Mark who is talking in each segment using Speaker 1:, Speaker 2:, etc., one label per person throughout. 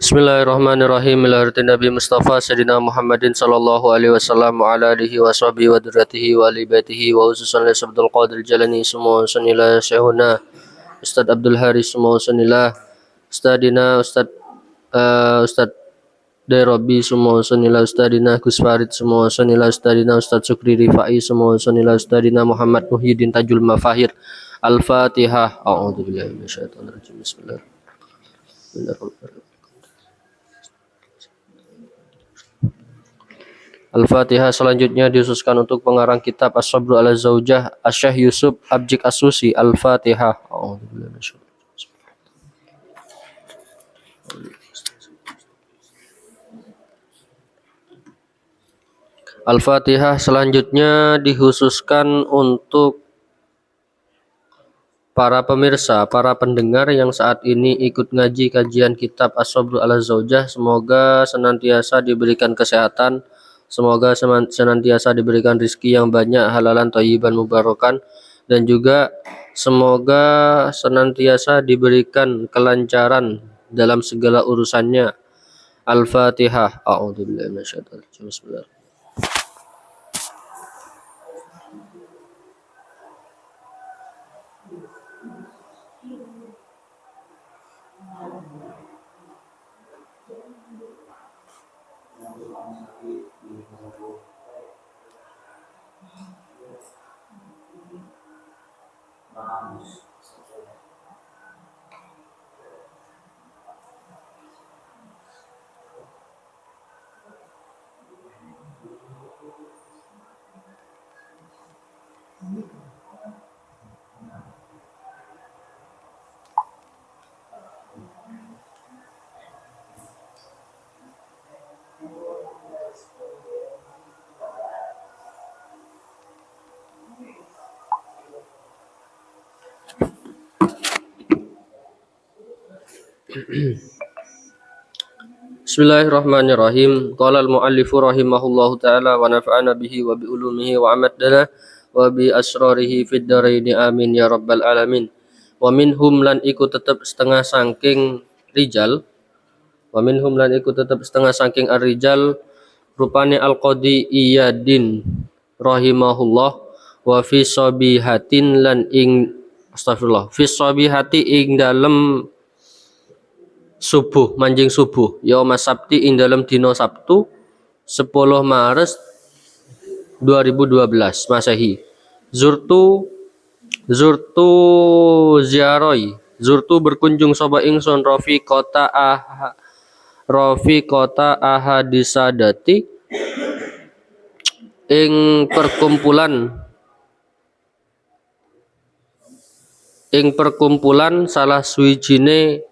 Speaker 1: Bismillahirrahmanirrahim. Nabi Mustafa Sayyidina Muhammadin sallallahu alaihi wasallam wa ala alihi wa sahbihi wa dzurriyyatihi wa ali baitihi wa khususan li Abdul Qadir Jalani semua sunillah Syekhuna Ustaz Abdul Haris semua sunillah Ustadina Ustaz Derobi semua sunillah Ustadina Gus Farid semua sunillah Ustadina Ustaz Sukri Rifai semua sunillah Ustadina Muhammad Muhyiddin Tajul Mafahir. Al-Fatihah. A'udzubillahi minasyaitonir rajim. Bismillahirrahmanirrahim. Al-Fatihah. Selanjutnya dikhususkan untuk pengarang kitab As-Sabru ala Zaujah Asy-Syaikh Yusuf Abjik As-Susi. Al-Fatihah. Al-Fatihah. Selanjutnya dikhususkan untuk para pemirsa, para pendengar yang saat ini ikut ngaji kajian kitab As-Sabru ala Zaujah. Semoga senantiasa diberikan kesehatan, semoga senantiasa diberikan rezeki yang banyak, halalan, thayyiban, mubarakan, dan juga semoga senantiasa diberikan kelancaran dalam segala urusannya. Al-Fatihah. A'udzubillahi minasyaitonir rajim. Bismillah. Bismillahirrahmanirrahim. Qala al-muallifu rahimahullahu ta'ala wa nafa'ana bihi wa bi ulumihi wa amadana wa bi asrarihi fid dharaini amin ya rabbal alamin. Wa minhum lan iku tetep setengah saking rijal. Wa minhum lan iku tetep setengah saking ar-rijal rupane al-qadi iyadin rahimahullah wa fi sabihatin lan ing astagfirullah fi sabihati ing dalem subuh, manjing subuh yauma sabti ing dalam dino Sabtu 10 Maret 2012 Masehi. Zurtu ziaroi zurtu berkunjung sapa ingsun Rafi kota ahadisadati ing perkumpulan salah suwijine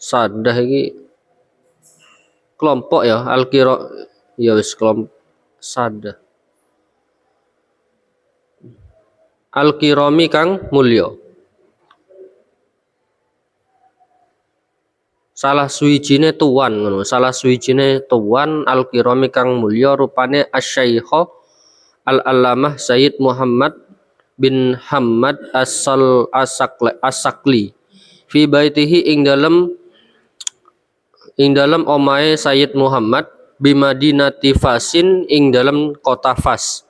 Speaker 1: sadah iki kelompok ya al-qira ya wis kelompok sadah al-qirami kang mulya salah suwijine tuan ngono salah suwijine tuan al-qirami kang mulya rupane asy-syaikh al-allamah Sayyid Muhammad bin Hamad As-Sakli fi baitihi ing dalam omahe Sayyid Muhammad bimadinati Fasin ing dalam kota Fas.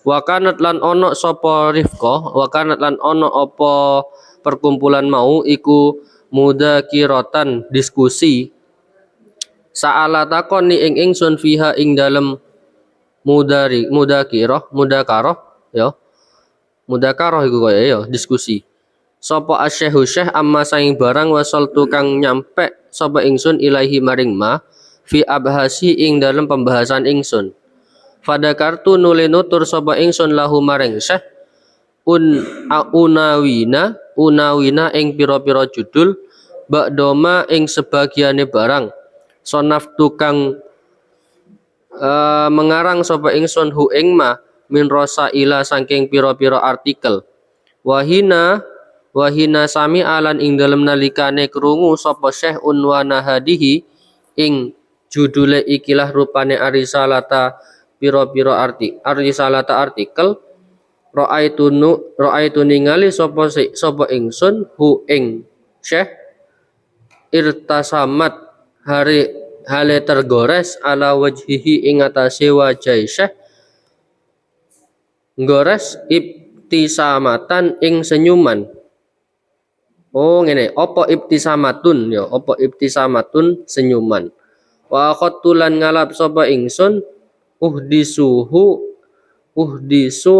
Speaker 1: Wa kanat lan ono sapa rifqah wa kanat lan ono apa perkumpulan mau iku mudakiratan diskusi sa'ala takoni ing ingsun fiha ing dalam mudakarah ya mudakarah iku kaya ya diskusi sapa asy-syekh amma saing barang wasal tukang nyampe sapa ingsun ilahi maring ma fi abhasi ing dalam pembahasan ingsun fadakartu nuli nutur sapa ingsun lahu maring syekh unawina ing pira-pira judul ba'doma ing sebagiane barang sonaf tukang mengarang sapa ingsun hu ing ma min rosaila saking pira-pira artikel wahina sami alan ing dalem nalikane krungu sapa syekh unwana hadihi ing judule ikilah rupane arisalata pira-pira arisalata artikel ra'aitu ningali sapa ingsun hu ing syekh irtasamat hari hale tergores ala wajhihi ing atase wajah Syekh gores ibtisamatan ing senyuman. Oh ngene, apa ibtisamatun ya, apa ibtisamatun senyuman. Wa khatulan ngalap sapa ingsun uhdisu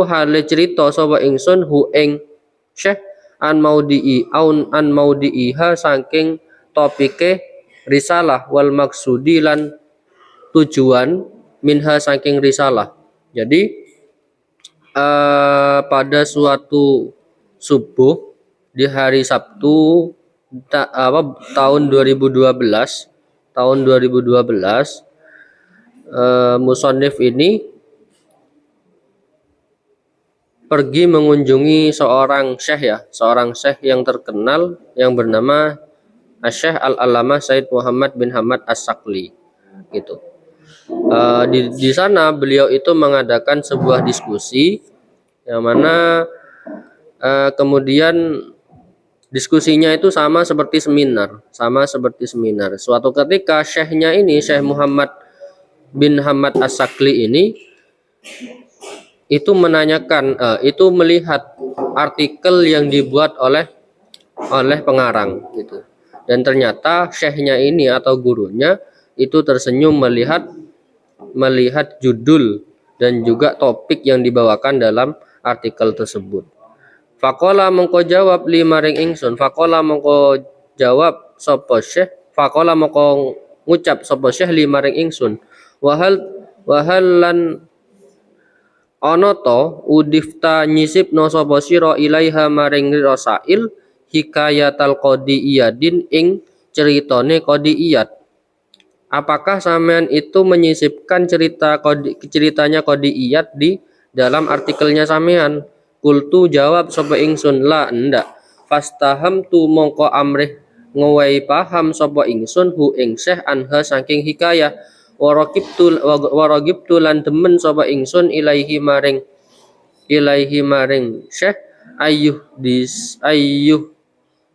Speaker 1: hale cerita sapa ingsun hu ing Syekh an maudiiha saking topike risalah wal maksudi lan tujuan minha saking risalah. Jadi pada suatu subuh di hari Sabtu tahun 2012 musonif ini pergi mengunjungi seorang syekh yang terkenal yang bernama Syekh Al-Allamah Said Muhammad bin Hamad As-Sakli gitu. Di sana beliau itu mengadakan sebuah diskusi yang mana kemudian diskusinya itu sama seperti seminar. Suatu ketika syekhnya ini, Syekh Muhammad bin Hamad As-Sakli ini itu menanyakan, itu melihat artikel yang dibuat oleh pengarang gitu. Dan ternyata syekhnya ini atau gurunya itu tersenyum melihat judul dan juga topik yang dibawakan dalam artikel tersebut. Faqala mongko jawab li maring ingsun, faqala mongko jawab sapa Syekh, faqala mongko ngucap sapa Syekh li maring ingsun. Wahal lan ana to udifta nyisipno sapa sira ilaiha maring rasail hikayatal qadiyadin ing ceritane qadiyat. Apakah sampean itu menyisipkan ceritanya qadiyat di dalam artikelnya sampean? Kultu jawab sapa ingsun la ndak. Fastaham tu mongko amrih ngowahi paham sapa ingsun hu ing Syekh anha saking hikayah waraqibtu lan demen sapa ingsun ilaihi maring Syekh ayyuh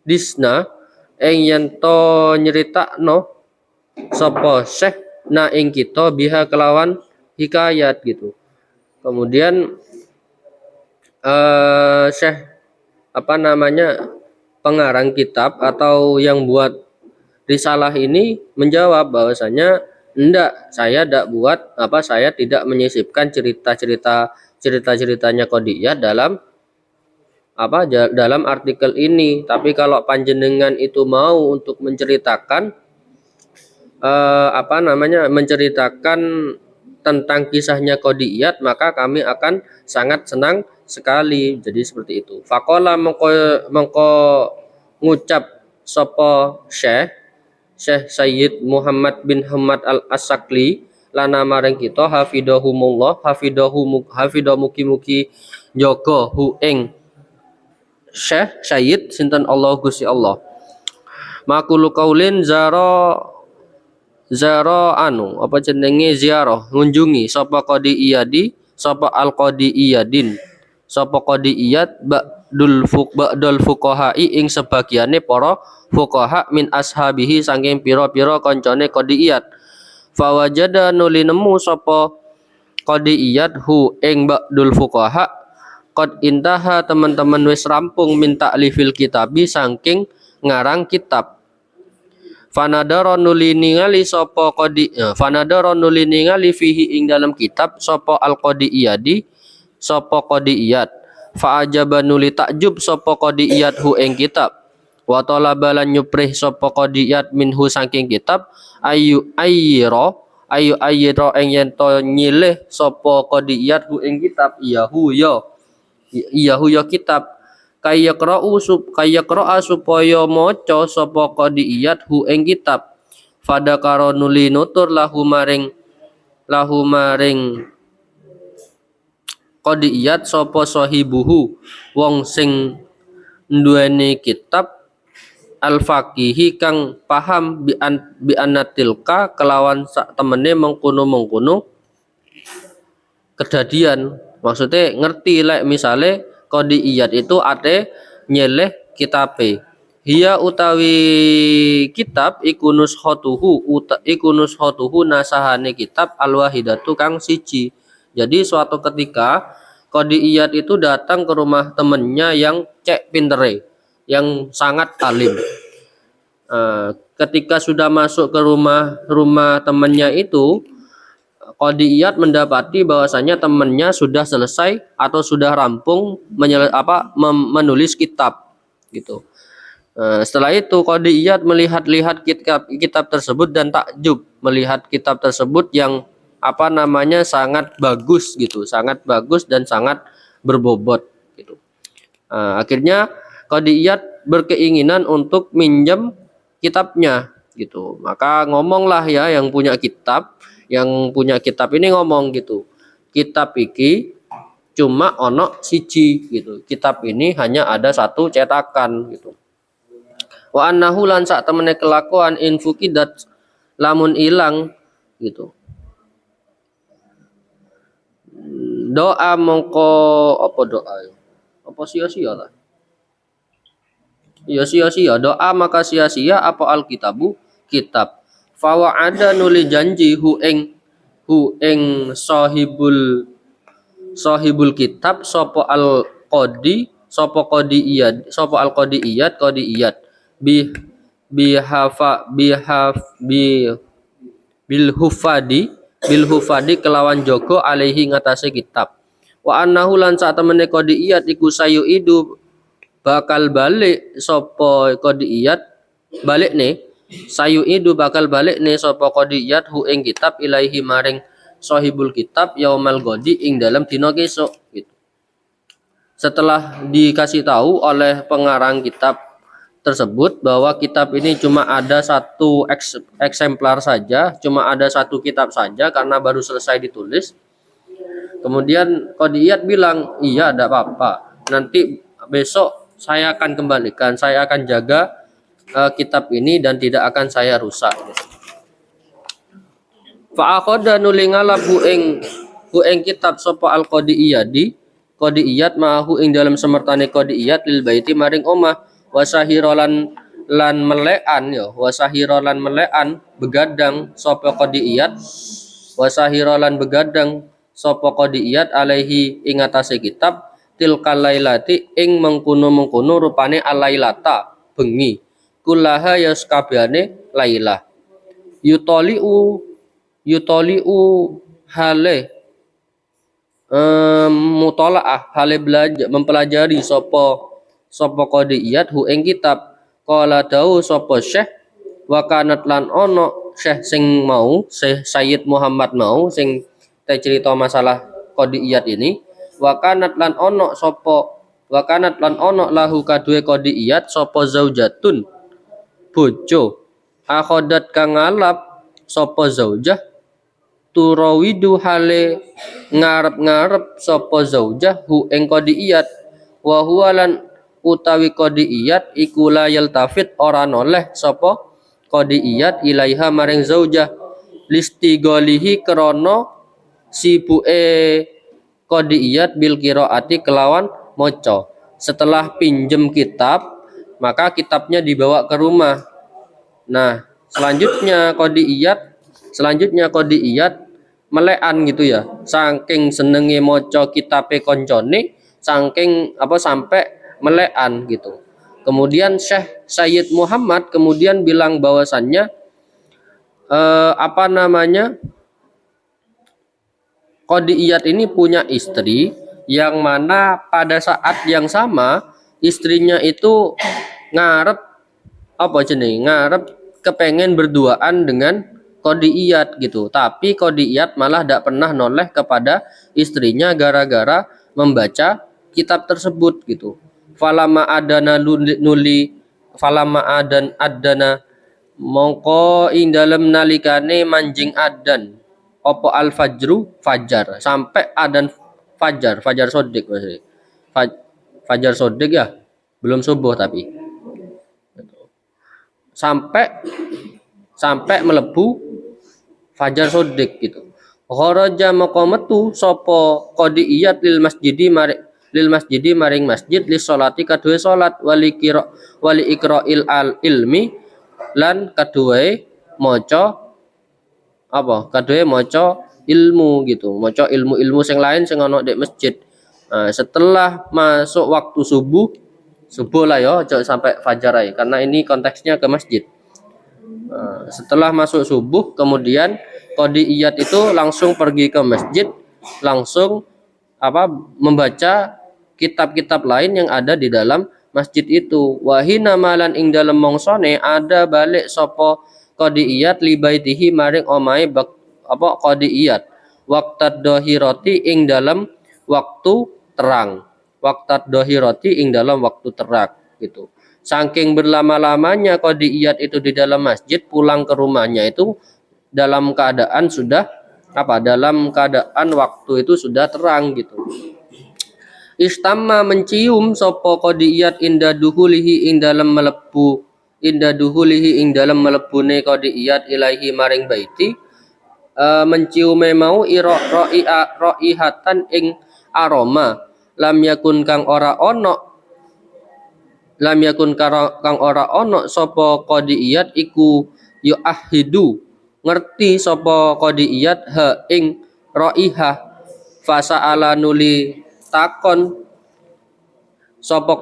Speaker 1: disna ing yen to nyeritakno sapa Syekh na ing kita biha kelawan hikayat gitu. Kemudian Syekh pengarang kitab atau yang buat risalah ini menjawab bahwasanya saya tidak menyisipkan ceritanya qadiyah dalam artikel ini, tapi kalau panjenengan itu mau untuk menceritakan tentang kisahnya qadiyat, maka kami akan sangat senang sekali. Jadi seperti itu. Faqala mongko ngucap sapa Syekh Sayyid Muhammad bin Hamad Al-As-Sakli lana maring kita hafidahumullah hafidah mugi-mugi jaga hu ing Syekh Sayyid sinten Allah Gusti Allah. Makulu kaulin zara ziarah ngunjungi sapa qadiyat ba'dul fuqaha'i ing sebagiane para fuqaha min ashabihi saking pira-pira kancane qadiyat. Fawajada nuli nemu sapa qadiyat hu ing ba'dul fuqaha qad intaha teman-teman wis rampung min ta'lifil kitabi saking ngarang kitab. Fanadara nuli ningali fihi ing dalam kitab sapa al-qadiyadi sapa qadiyat. Fa'ajaba nuli takjub sapa qadiyat hu ing kitab. Wa talaba lan nyuprih sapa qadiyat minhu saking kitab ayu ayira ing yen to nyilih sapa qadiyat hu ing kitab iyahu ya kitab kaya qira'a supaya maca sapa qadiyat hu ing kitab. Fadakara nuli nutur lahu maring qadiyat sapa sahibuhu wong sing nduweni kitab al-faqihi kang paham bi anatilka kelawan sak temene mengkono kedadian. Maksudnya ngerti lek misale qadiyat itu ate nyeleh kitabe. Hiya utawi kitab iku nuskhatuhu nasahane kitab al-wahidatu kang siji. Jadi suatu ketika Qadiyat itu datang ke rumah temennya yang cek pintere, yang sangat alim. Ketika sudah masuk ke rumah temannya itu, Qadiyat mendapati bahwasanya temannya sudah selesai atau sudah rampung menulis kitab gitu. Setelah itu Qadiyat melihat-lihat kitab tersebut dan takjub melihat kitab tersebut yang sangat bagus gitu, sangat bagus dan sangat berbobot gitu. Akhirnya Qadiyat berkeinginan untuk minjem kitabnya gitu. Maka ngomonglah ya yang punya kitab ini ngomong gitu. Kitab iki cuma ono siji gitu. Kitab ini hanya ada satu cetakan gitu. Wa annahu lan sak temene kelakuan infukidat lamun ilang gitu. Doa mongko apa doa? Apa sia-sia lah? Ya sia-sia doa maka sia-sia apa alkitabu kitab. Fa ada nuli janji hu ing sahibul kitab sapa al qadi sapa qadiyat sapa al qadiyat bi bihafa bihaf bi bil hufadi kelawan jogo alaihi ngatasé kitab. Wa annahu lan sak temene qadiyat iku sayu idu bakal balik sapa qadiyat balik ne sayu idu bakal balik ne sapa qadiyat hu ing kitab ilaihi maring sahibul kitab yaumal ghadi ing dalam dina kesuk gitu. Setelah dikasih tahu oleh pengarang kitab tersebut bahwa kitab ini cuma ada satu eksemplar saja, cuma ada satu kitab saja karena baru selesai ditulis. Kemudian Qadiyat bilang, iya tidak apa-apa, nanti besok saya akan kembalikan, saya akan jaga kitab ini dan tidak akan saya rusak. Fa'aqada nuli ngalap hu ing kitab sapa al Qadiyat ma'ahu ing dalam semertane Qadiyat lil baiti maring omah wasahirolan lan melekan ya wasahirolan melekan begadang sapa Qadiyat wasahirolan begadang sapa Qadiyat alaihi ing atase kitab tilkal lailati ing mengkono rupane alailata bengi kullaha yaskabane lailah yutoliu hale mutolaah hale belajar mempelajari sapa Qadiyat hu ing kitab qala dau sapa Syekh wa kanat lan ono Syekh sing mau Syekh Sayyid Muhammad mau sing cerita masalah Qadiyat ini wa kanat lan ono lahu kadue Qadiyat sapa zaujatun bojo akhodat kang ngalap sapa zaujah turawidu hale ngarep-ngarep sapa zaujah hu ing Qadiyat wa huwa lan utawi Qadiyat iku la yaltafit ora noleh sapa Qadiyat ilaiha maring zaujah listigolihi krana sibuke Qadiyat bil qiraati kelawan maca. Setelah pinjem kitab maka kitabnya dibawa ke rumah. Nah selanjutnya Qadiyat melekan gitu ya, saking senenge maca kitabe koncone saking sampai melekan gitu. Kemudian Syekh Sayyid Muhammad kemudian bilang bahwasannya Qadiyat ini punya istri yang mana pada saat yang sama istrinya itu ngarep kepengen berduaan dengan Qadiyat gitu. Tapi Qadiyat malah tidak pernah noleh kepada istrinya gara-gara membaca kitab tersebut gitu. Falama adana mongko ing dalem nalikane manjing adan opo al fajru fajar sampai adan fajar sodik maksudnya. Fajar sodik ya belum subuh tapi sampai melebu fajar sodik gitu. Kharaja maqamatu sapa Qadiyat lil masjidi lil masjidi maring masjid li sholati kaduwe salat wali iqra'il al ilmi lan kaduwe maca apa kaduwe maca ilmu gitu, maca ilmu-ilmu sing lain sing ana di masjid. Nah, setelah masuk waktu subuh lah ya, jangan sampai fajar aja, karena ini konteksnya ke masjid. Nah, setelah masuk subuh kemudian qadiyat itu langsung pergi ke masjid, langsung membaca kitab-kitab lain yang ada di dalam masjid itu. Wahina malan ing dalam mongsone ada balik sopo qadiyat li baitihi maring omahe qadiyat waqtad dohiroti ing dalam waktu terang, waqtad dohiroti ing dalam waktu terang gitu. Saking berlama-lamanya qadiyat itu di dalam masjid, pulang ke rumahnya itu dalam keadaan sudah dalam keadaan waktu itu sudah terang gitu. Istamma mencium sopo qadiyat inda duhulihi ing dalam melebune qadiyat ilahi maring baiti, menciume mau ro'ihatan ing aroma lam yakun kang ora ono sapa qadiyat iku yu'ahidu ngerti sapa qadiyat ha ing raihah fasa'ala nuli takon sapa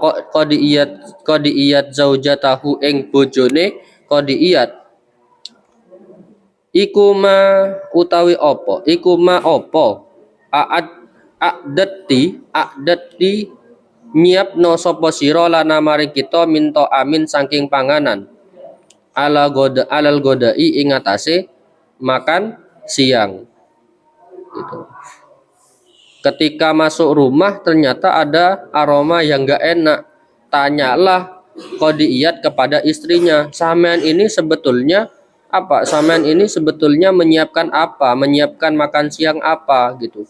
Speaker 1: qadiyat zaujatahu ing bojone qadiyat iku ma utawi apa a'dati nyiapno sapa sira lana maring kita minta amin saking panganan alal godai ing atase makan siang gitu. Ketika masuk rumah ternyata ada aroma yang enggak enak, tanyalah qadiyat kepada istrinya, sampean ini sebetulnya menyiapkan apa, menyiapkan makan siang apa gitu.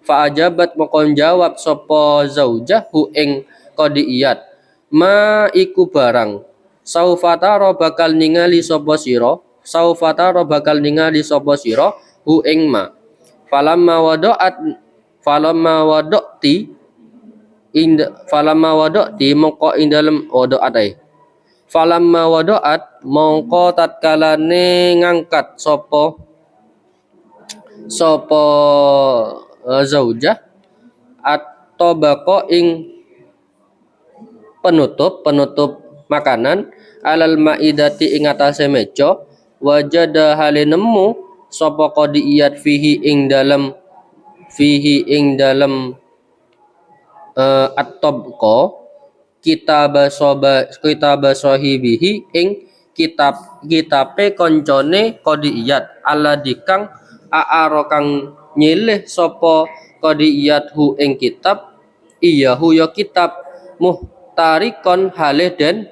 Speaker 1: Fa'ajabat mokon jawab sapa zaujahu ing qadiyat ma iku barang saufatara bakal ningali sapa sira hu ing ma falamma wada'ti mongko ing dalem falamma wada'at mongko tatkalane ngangkat sapa zaujah atau bako ing penutup makanan alal maidati ing atase meja wajada hale nemu sapa qadiyat fihi ing dalam at-tabqa kitab sahibihi ing kitabe koncone qadiyat alladikang a'aro kang nyilih sapa qadiyat hu ing kitab iyahu ya kitab muhtarakon hale den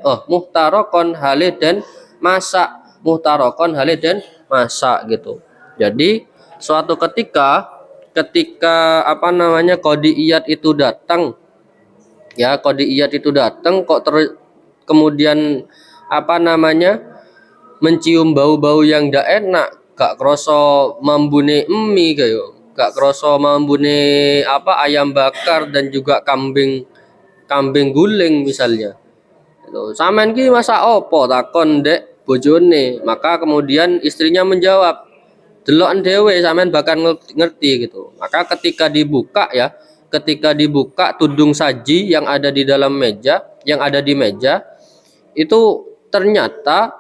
Speaker 1: masak gitu. Jadi suatu ketika qadiyat itu datang kok kemudian mencium bau-bau yang ndak enak, gak kroso mambune emi kayo, gak kroso mambune ayam bakar dan juga kambing guling misalnya. Sampean ki masak opo takon dek bojone, maka kemudian istrinya menjawab deloken dhewe sampean bakal ngerti gitu. Maka ketika dibuka tudung saji yang ada di meja itu ternyata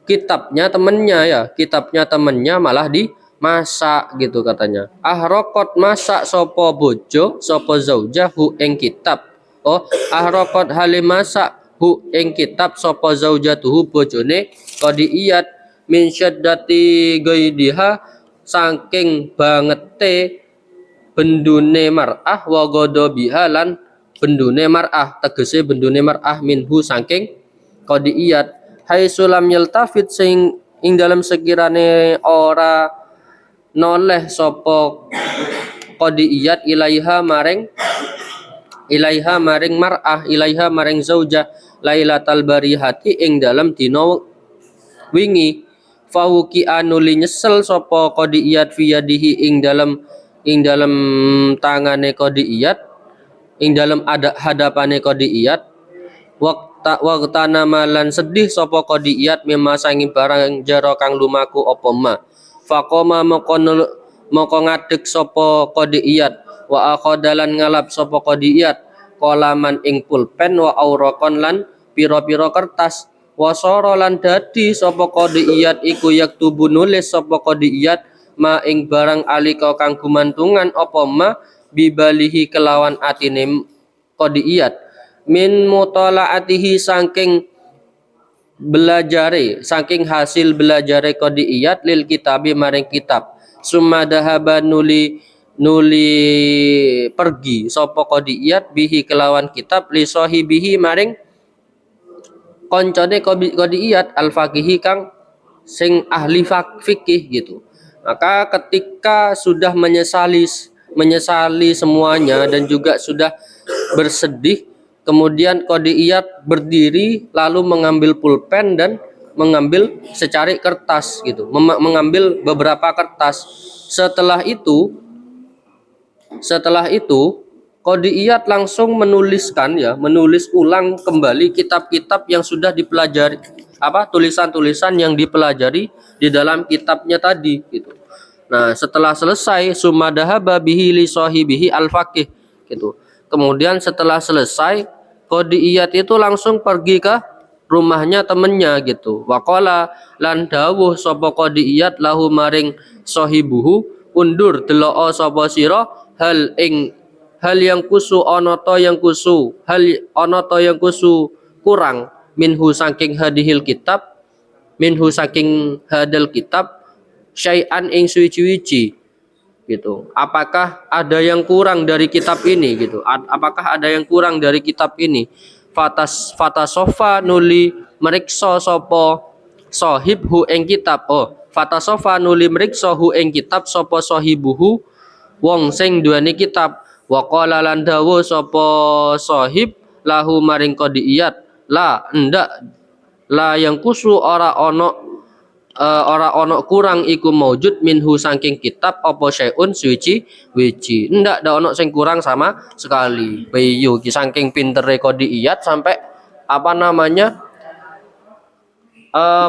Speaker 1: kitabnya temennya malah dimasak gitu katanya. Ahraqat masak sapa bojo sapa zaujahu ing kitab. Ahraqat hale masak hu ing kitab sapa zaujatuhu bojone qadiyat min syaddati gaidiha saking bangete bendune mar'ah wa ghadabiha lan bendune mar'ah, tegese bendune mar'ah minhu saking qadiyat haisulam yaltafit sing ing dalam sekirane ora noleh sapa qadiyat ilaiha maring zaujah lailatal barihati ing dalam dina wingi fawuki anuli nyesel sapa qadiyat fi yadihi ing dalam tangane qadiyat ing dalam ada hadapane qadiyat waqtana malan sedih sapa qadiyat mimma sangi barang jara kang lumaku apa ma faqoma moko ngadeg sapa qadiyat wa aqadalan ngalap sapa qadiyat kolaman ing pulpen wa auraqon lan pira-pira kertas wasara lan dadi sapa qadiyat iku yaktubu nulis sapa qadiyat ma ing barang alika kang gumantungan apa ma bibalihi kelawan atine qadiyat min mutalaatihi saking belajare saking hasil belajare qadiyat lil kitabi maring kitab summa dahaba nuli pergi sapa qadiyat bihi kelawan kitab li sahibihi maring koncone qadiyat al faqihi kang sing ahli fikih gitu. Maka ketika sudah menyesali semuanya dan juga sudah bersedih, kemudian qadiyat berdiri lalu mengambil pulpen dan mengambil secari kertas gitu, mengambil beberapa kertas. Setelah itu qadiyat langsung menulis ulang kembali kitab-kitab yang sudah dipelajari, tulisan-tulisan yang dipelajari di dalam kitabnya tadi gitu. Nah, setelah selesai sumadahaba bihi li sahibihi al-faqih gitu. Kemudian setelah selesai qadiyat itu langsung pergi ke rumahnya temennya gitu. Waqala lan dawuh sapa qadiyat lahu maring sahibuhu undur delok sapa sira hal yang kusu ana ta yang kusu kurang minhu saking hadhil kitab minhu saking hadal kitab syai'an ing suci-wici gitu. Apakah ada yang kurang dari kitab ini gitu? Apakah ada yang kurang dari kitab ini? Fatasofa nuli meriksa sapa sahibhu ing kitab. Fatasofa nuli meriksa hu ing kitab sapa sahibuhu wong sing duweni kitab. Wa qala lan dawuh sapa sahib lahu maring qadiyat la ndak la yang kusu ora ono kurang iku maujud minhu saking kitab apa syai'un suci wiji ndak ada ono sing kurang sama sekali. Bayu ki saking pintere qadiyat sampai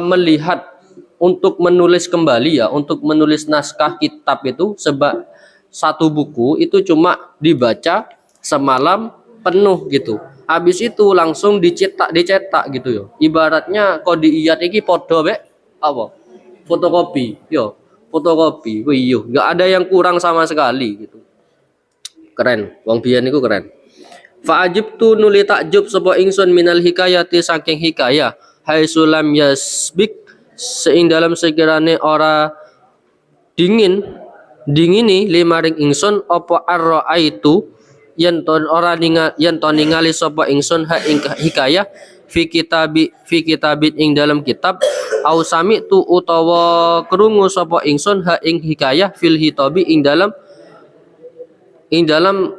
Speaker 1: melihat untuk menulis kembali untuk menulis naskah kitab itu sebab satu buku itu cuma dibaca semalam penuh gitu. Habis itu langsung dicetak gitu ya. Ibaratnya qadiyat iki padha fotokopi, fotokopi, nggak ada yang kurang sama sekali gitu. Keren, wong biyen niku keren. Fa'ajibtu nuli takjub sapa ingsun minal hikayati saking hikayah, hai sulam yasbik seing dalam sekirane ora dingini limaring ingsun apa arra'aitu yen to ningali sapa ingsun ha ing hikayah fi kitabit ing dalam kitab au sami tu utawa krungu sapa ingsun ha ing hikayah fil hitabi ing dalam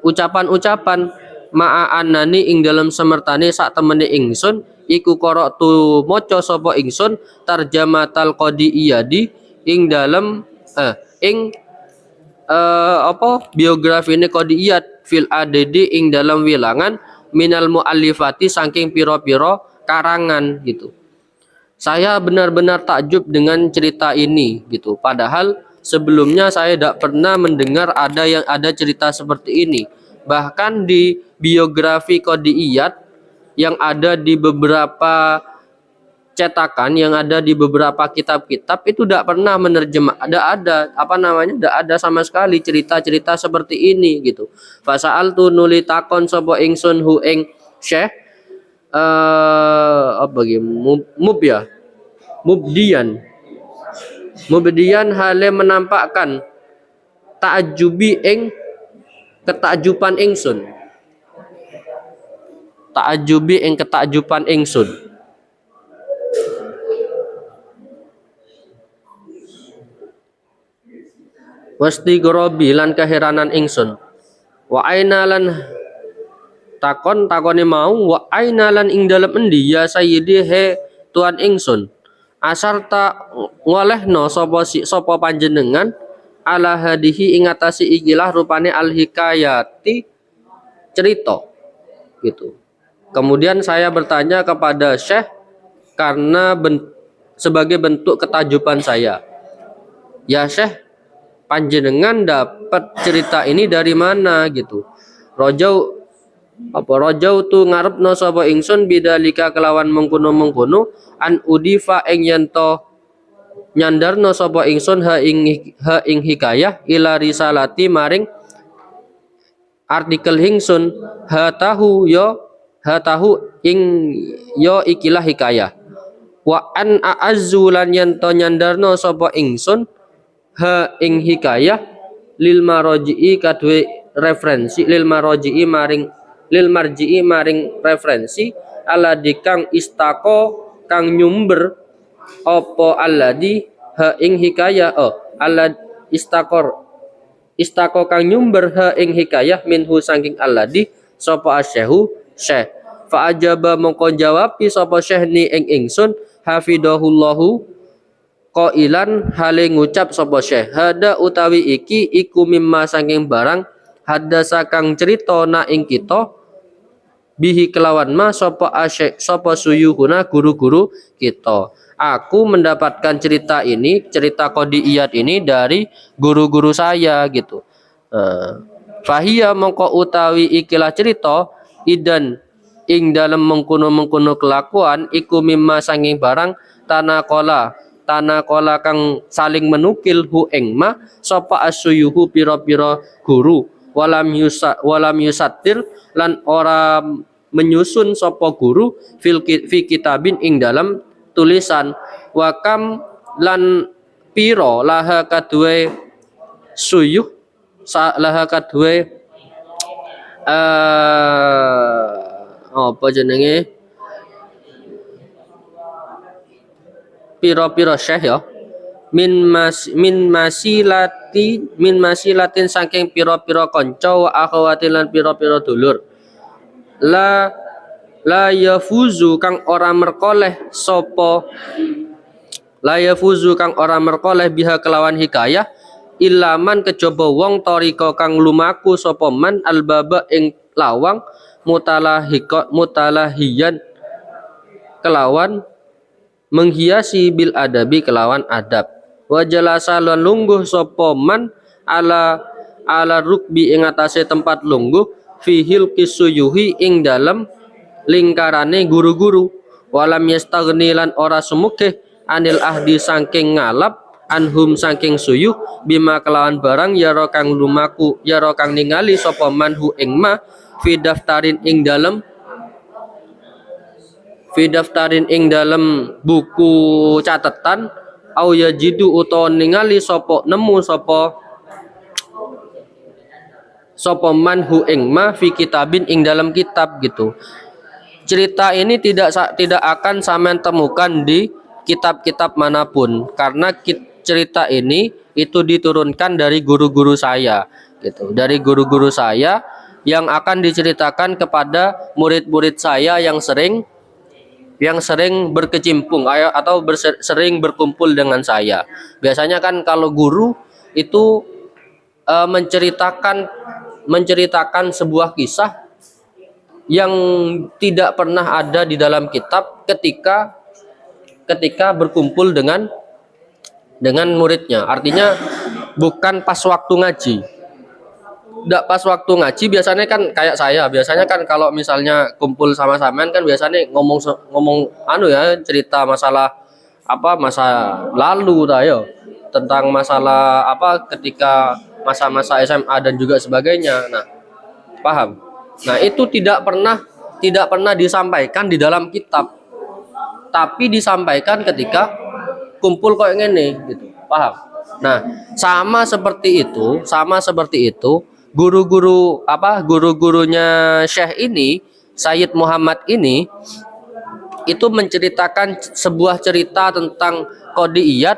Speaker 1: ucapan-ucapan ma'anani ing dalam semertane sak temene ingsun iku qara'tu maca sapa ingsun tarjamatal qadiyadi ing dalam biografine qadiyat fil adedi ing dalam wilangan minal muallifati saking piro-piro karangan gitu. Saya benar-benar takjub dengan cerita ini gitu. Padahal sebelumnya saya tidak pernah mendengar ada cerita seperti ini. Bahkan di biografi qadiyat yang ada di beberapa cetakan, yang ada di beberapa kitab-kitab itu tidak pernah menerjemah, tidak ada sama sekali cerita-cerita seperti ini gitu. Fasa'altu nuli takon sapa ingsun hu ing syekh mubdian hale menampakkan ta'ajubi ing ketakjuban ingsun wasti gorobi lan keheranan ingsun wa aina lan takone mau wa aina lan ing dalem endi ya sayyidi he tuan ingsun asarta ngolehno sapa panjenengan ala hadihi ing atase ikilah rupane al hikayati cerita gitu. Kemudian saya bertanya kepada Syekh karena sebagai bentuk ketajuban saya. Ya Syekh, panjenengan dapat cerita ini dari mana gitu. Rojau tu ngarepno sapa ingsun bidalika kelawan mengkono-mengkono an udifa ing yanto nyandarno sapa ingsun ha ing hikayah ila risalati maring artikel ingsun ha tahu ing yo ikilah hikayah wa an a'azzu lan yanto nyandarno sapa ingsun ha ing hikayah lil maroji'i kadue referensi lil marji'i maring referensi alladzi kang istaqo kang nyumber apa alladzi ha ing hikayah alad istaqo kang nyumber ha ing hikayah minhu saking alladzi sapa asyahu syekh fa ajaba mongko jawabi sapa syekh ni ing ingsun hafidahullahu qailan hale ngucap sapa syekh hada utawi iki iku mimma saking barang hadasa kang cerita na ing kita bihi kelawan ma sapa suyuhuna guru-guru kita. Aku mendapatkan cerita qodiyat ini dari guru-guru saya gitu. Fahia mongko utawi ikilah cerita idan ing dalam mengkono kelakuan iku mimma sanging barang tanakola kang saling menukil hu ing ma sapa asyuyuhu pira-pira guru walam yusatir lan ora menyusun sapa guru fi kitabin ing dalam tulisan wakam lan piro laha kadue suyuh laha kadue apa jenenge piro syekh ya min masilatin saking piro kanca wa akhwatin lan piro dulur la yafuzu kang ora merkoleh biha kelawan hikayah ilaman kejaba wong toriko kang lumaku sapa man albaba ing lawang mutalahiyan kelawan menghiasi bil adabi kelawan adab wa jalasa lan lungguh sapa man ala rukbi ing atase tempat lungguh fihil kisuyuhi ing dalam lingkarane guru-guru walam yastaghni lan ora sumukeh anil ahdi saking ngalap anhum saking suyuh bima kelawan barang yara kang lumaku yara kang ningali sapa manhu ing ma fi daftarin ing dalem buku catatan au yajidu utawa ningali sapa nemu sapa manhu ing ma fi kitabin ing dalam kitab gitu. Cerita ini tidak akan sampean temukan di kitab-kitab manapun karena cerita ini itu diturunkan dari guru-guru saya gitu. Dari guru-guru saya yang akan diceritakan kepada murid-murid saya yang sering berkecimpung atau sering berkumpul dengan saya. Biasanya kan kalau guru itu menceritakan sebuah kisah yang tidak pernah ada di dalam kitab ketika berkumpul dengan muridnya. Artinya bukan pas waktu ngaji. Tidak pas waktu ngaji biasanya kan kayak saya. Biasanya kan kalau misalnya kumpul sama sampean kan biasanya ngomong cerita masa lalu tentang masalah ketika masa-masa SMA dan juga sebagainya. Nah, paham? Nah, itu tidak pernah disampaikan di dalam kitab. Tapi disampaikan ketika kumpul kok ngene gitu. Paham? Nah, sama seperti itu, guru-gurunya Syekh ini, Sayyid Muhammad ini itu menceritakan sebuah cerita tentang qodiyat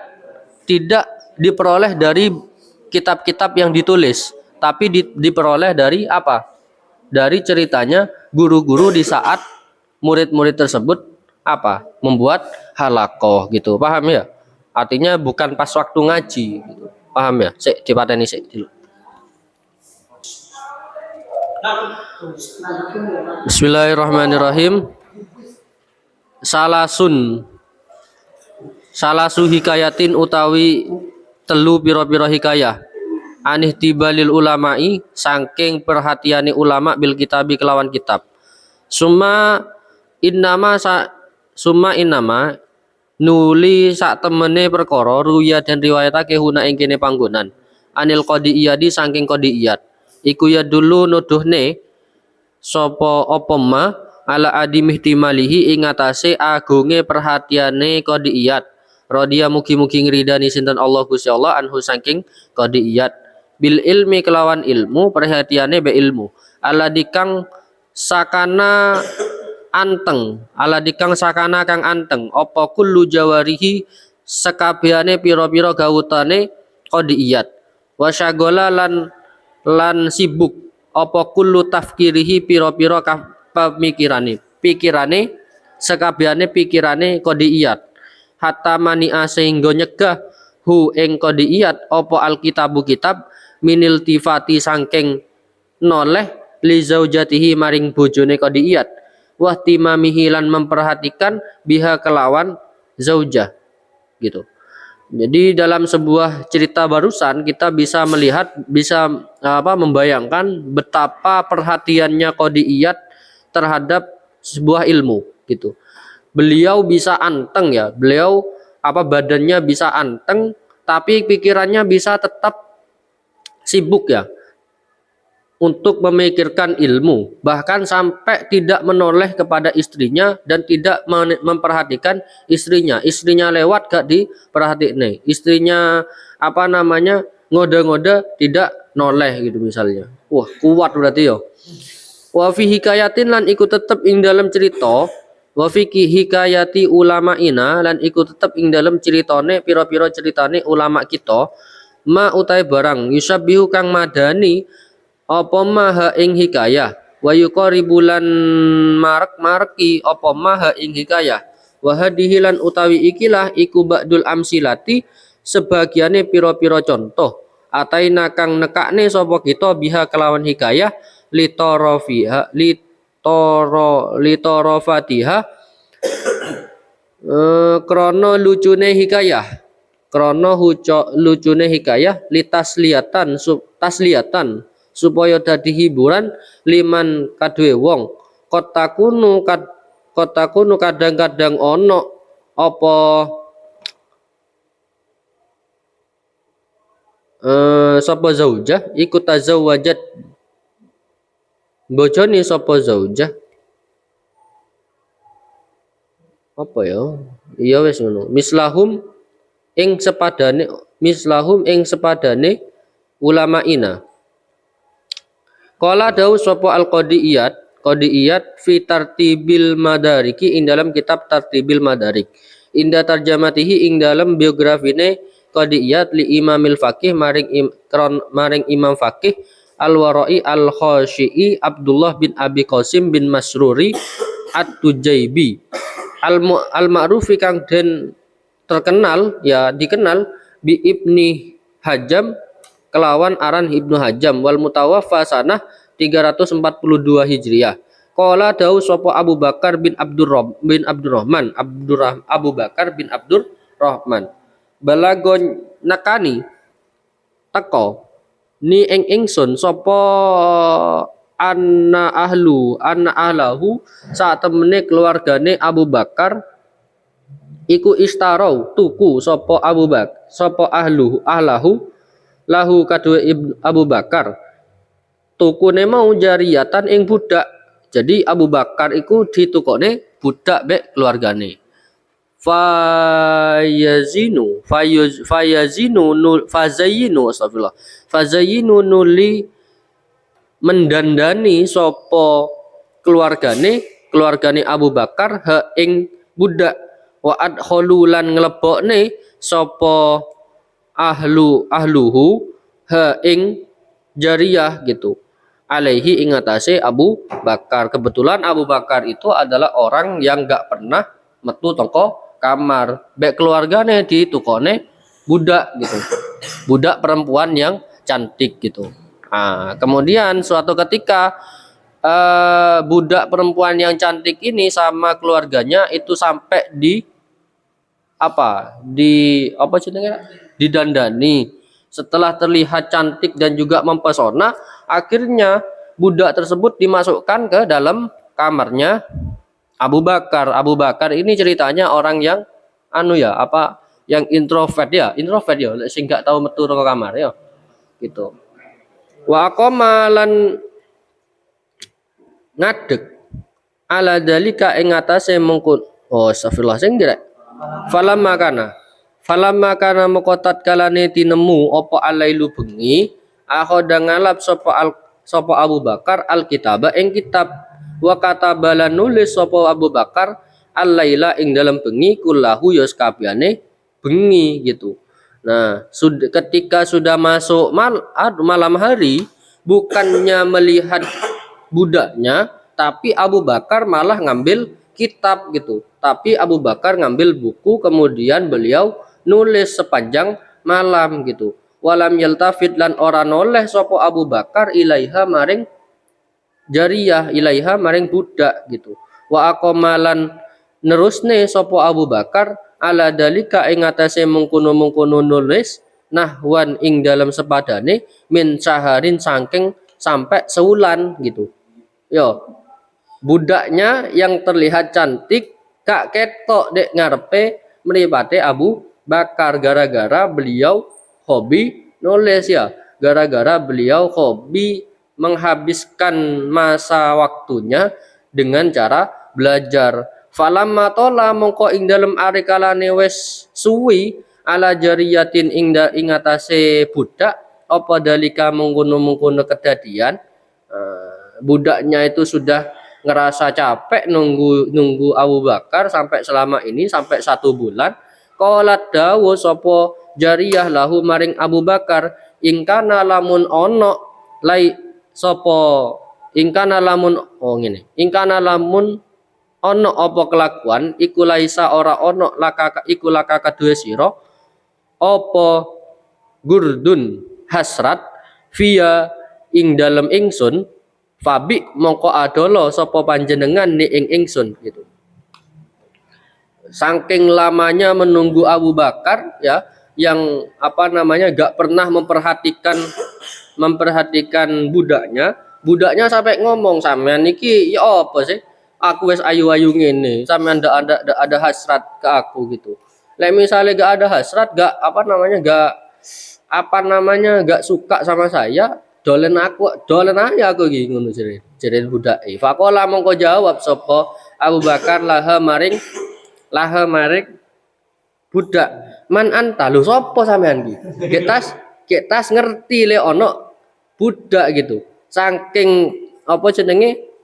Speaker 1: tidak diperoleh dari kitab-kitab yang ditulis, tapi diperoleh dari apa? Dari ceritanya guru-guru di saat murid-murid tersebut membuat halaqah gitu. Paham ya? Artinya bukan pas waktu ngaji gitu. Paham ya? Dipateni sik dulu. Bismillahirrahmanirrahim. Salasu hikayatin utawi telu pira-pira hikayah anih tibalil ulama'i saking perhatiane ulama bil kitabi kelawan kitab. Summa innama nuli sak temene perkara ruya dan riwayatake huna ing kene panggonan anil qadiiyadi saking qadiiyat iku ya dulu nuduhne sapa apa ma ala adimih timalihi ing atase agunge perhatiane qadiiyat radhiya mugi-mugi ngridani sinten Allah Gusti Allah anhu saking qadiiyat bil ilmi kelawan ilmu perhatiane be ilmu aladikang sakana kang anteng apa kullu jawarihi sekabehane pira-pira gawutane qadiiyat wasyagola lan sibuk apa kullu tafkirihi pira-pira pikirane sekabehane pikirane qadiiyat hatta mani'a sehingga nyegah hu ing qadiiyat apa alkitabu kitab minil tifati sangking noleh li zaujatihi maring bojone qadiiyat wa timamihi lan memperhatikan biha kelawan zaujah gitu. Jadi dalam sebuah cerita barusan kita bisa melihat membayangkan betapa perhatiannya qadiiyat terhadap sebuah ilmu gitu. Beliau bisa anteng ya, badannya bisa anteng tapi pikirannya bisa tetap sibuk ya untuk memikirkan ilmu, bahkan sampai tidak menoleh kepada istrinya dan tidak memperhatikan istrinya. Istrinya lewat gak diperhatiin nih. Istrinya ngode-ngode tidak noleh gitu misalnya. Wah, kuat berarti yo. Wa fi hikayatin lan iku tetep ing dalam cerita, wa fi hikayati ulama ina lan iku tetep ing dalam ceritane pira-pira ceritane ulama kita, ma utai barang yusabbihu kang madani apa maha ing hikayah wa yuqaribulan marki apa maha ing hikayah wa hadihi lan utawi ikilah iku ba'dul amsilati sebagiane pira-pira contoh ataina kang nekakne sapa kita biha kelawan hikayah litorofatiha krana lucune hikayah litasliatan supaya dadi hiburan liman kadue wong kotakunu kadang-kadang ono apa sapa zaujah ikut tazawwajat bojone sapa zaujah apa ya iya wis ngono mislahum ing sepadane ulama ina. Qala dawu sapa al-qadiiyat fi tartibil madariki ing dalam kitab tartibil madarik inda tarjamatihi ing dalam biografine qadiiyat li imamil faqih maring imam faqih al-warai al-khasyi'i Abdullah bin Abi Qasim bin Masruri at-Tujaibi al-ma'rufi kang den terkenal ya dikenal bi Ibni Hajam kelawan aran Ibnu Hajam wal mutawaffa sanah 342 Hijriah. Qala dawu sapa Abu Bakar bin Abdurrahman Abu Bakar bin Abdurrahman balagon nakani teko ni ing ingsun sapa anna ahlahu saat temene keluargane Abu Bakar iku istarau tuku sapa Abu Bakar sapa ahlahu lahu kadue Abu Bakar tukune mau jariyatan ing budak. Jadi Abu Bakar iku ditukone budak mek keluargane. Fazayinu nuli mendandani sapa keluargane Abu Bakar ha ing budak wa adkhulu lan nglebokne sapa ahluhu ha ing jariyah gitu alaihi ingatase Abu Bakar. Kebetulan Abu Bakar itu adalah orang yang gak pernah metu toko kamar bek keluargane ditukone budak gitu budak perempuan yang cantik gitu. Kemudian suatu ketika budak perempuan yang cantik ini sama keluarganya itu sampai di apa sih namanya, didandani. Setelah terlihat cantik dan juga mempesona, akhirnya budak tersebut dimasukkan ke dalam kamarnya Abu Bakar. Abu Bakar ini ceritanya orang yang yang introvert ya, sing gak tahu metu ke kamar ya gitu. Wa aqamalan ngadeg ala dalika ing atase mengkun. Astagfirullah sing direk. Falamma kana muqatat kalane tinemu apa alailu bengi akhoda ngalap sapa Abu Bakar alkitaba ing kitab wa katabala nulis sapa Abu Bakar alaila ing dalam bengi kullahu ya sakabehane bengi gitu. Nah, ketika sudah masuk malam hari, bukannya melihat budaknya, tapi Abu Bakar malah ngambil kitab gitu. Tapi Abu Bakar ngambil buku, kemudian beliau nulis sepanjang malam gitu. Walam yaltafid lan ora noleh sapa Abu Bakar ilaiha maring jariyah, ilaiha maring budak gitu. Wa aqamalan nerusne sapa Abu Bakar ala dalika ing atase mengkono-mengkono nulis nahwan ing dalam sepadane min saharin saking sampai sewulan gitu. Yo, budaknya yang terlihat cantik kak ketok dek ngarepe mripate Abu Bakar gara-gara beliau hobi nulis ya, gara-gara beliau hobi menghabiskan masa waktunya dengan cara belajar. Falamma tola mongko ing dalem are kalane wis suwi ala jariyatin ing atase budak apa dalika mengkono-mengkono kedadian. Budaknya itu sudah ngerasa capek nunggu Abu Bakar sampai selama ini sampai 1 bulan. Qalat dawu sapa jariyah lahu maring Abu Bakar ingkana lamun ono lai sapa ingkana lamun ingkana lamun ono apa kelakuan iku laisa ora ono laka iku laka kadue sira apa gurdun hasrat via ing dalem ingsun fabi mongko adolo sapa panjenengan ni ing ingsun gitu. Saking lamanya menunggu Abu Bakar ya, yang gak pernah memperhatikan budaknya sampai ngomong, sampean niki ya apa sih, aku wis ayu-ayu ngene sampean ndak ada hasrat ke aku gitu. Lek misalnya gak ada hasrat, gak gak suka sama saya, dolen aja aku iki ngono jere budak. Faqala mongko jawab sapa Abu Bakar laha maring budak, man anta, lho sapa sampean iki? Ketas ngerti le ono budak gitu. Saking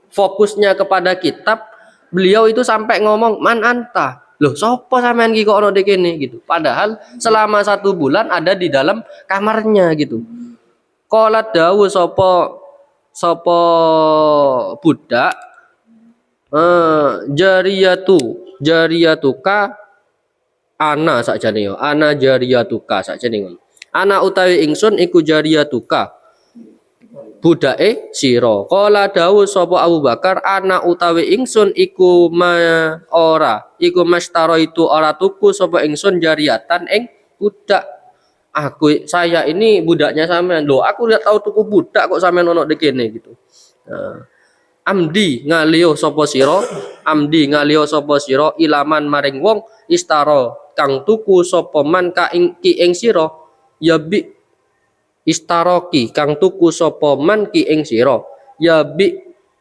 Speaker 1: fokusnya kepada kitab, beliau itu sampai ngomong man anta. Loh sapa sampean iki kok ono di kene gitu. Padahal selama 1 bulan ada di dalam kamarnya gitu. Qalat dawu sapa budak jariyatuka ana sakjane yo, ana jariyatuka sakjane ngono. Ana utawi ingsun iku jariyatuka budake sira. Qala dawu sapa Abu Bakar ana utawi ingsun iku mastaro itu ora tuku sapa ingsun jariyatan ing budak. Saya ini budaknya sampean. Loh, aku udah tahu tuku budak kok sampean ono dekene gitu. Amdi ngaliyo sapa sira ilaman maring wong istaro kang tuku sapa man ka ing sira ya bi istaroki kang tuku sapa man ki ing sira ya bi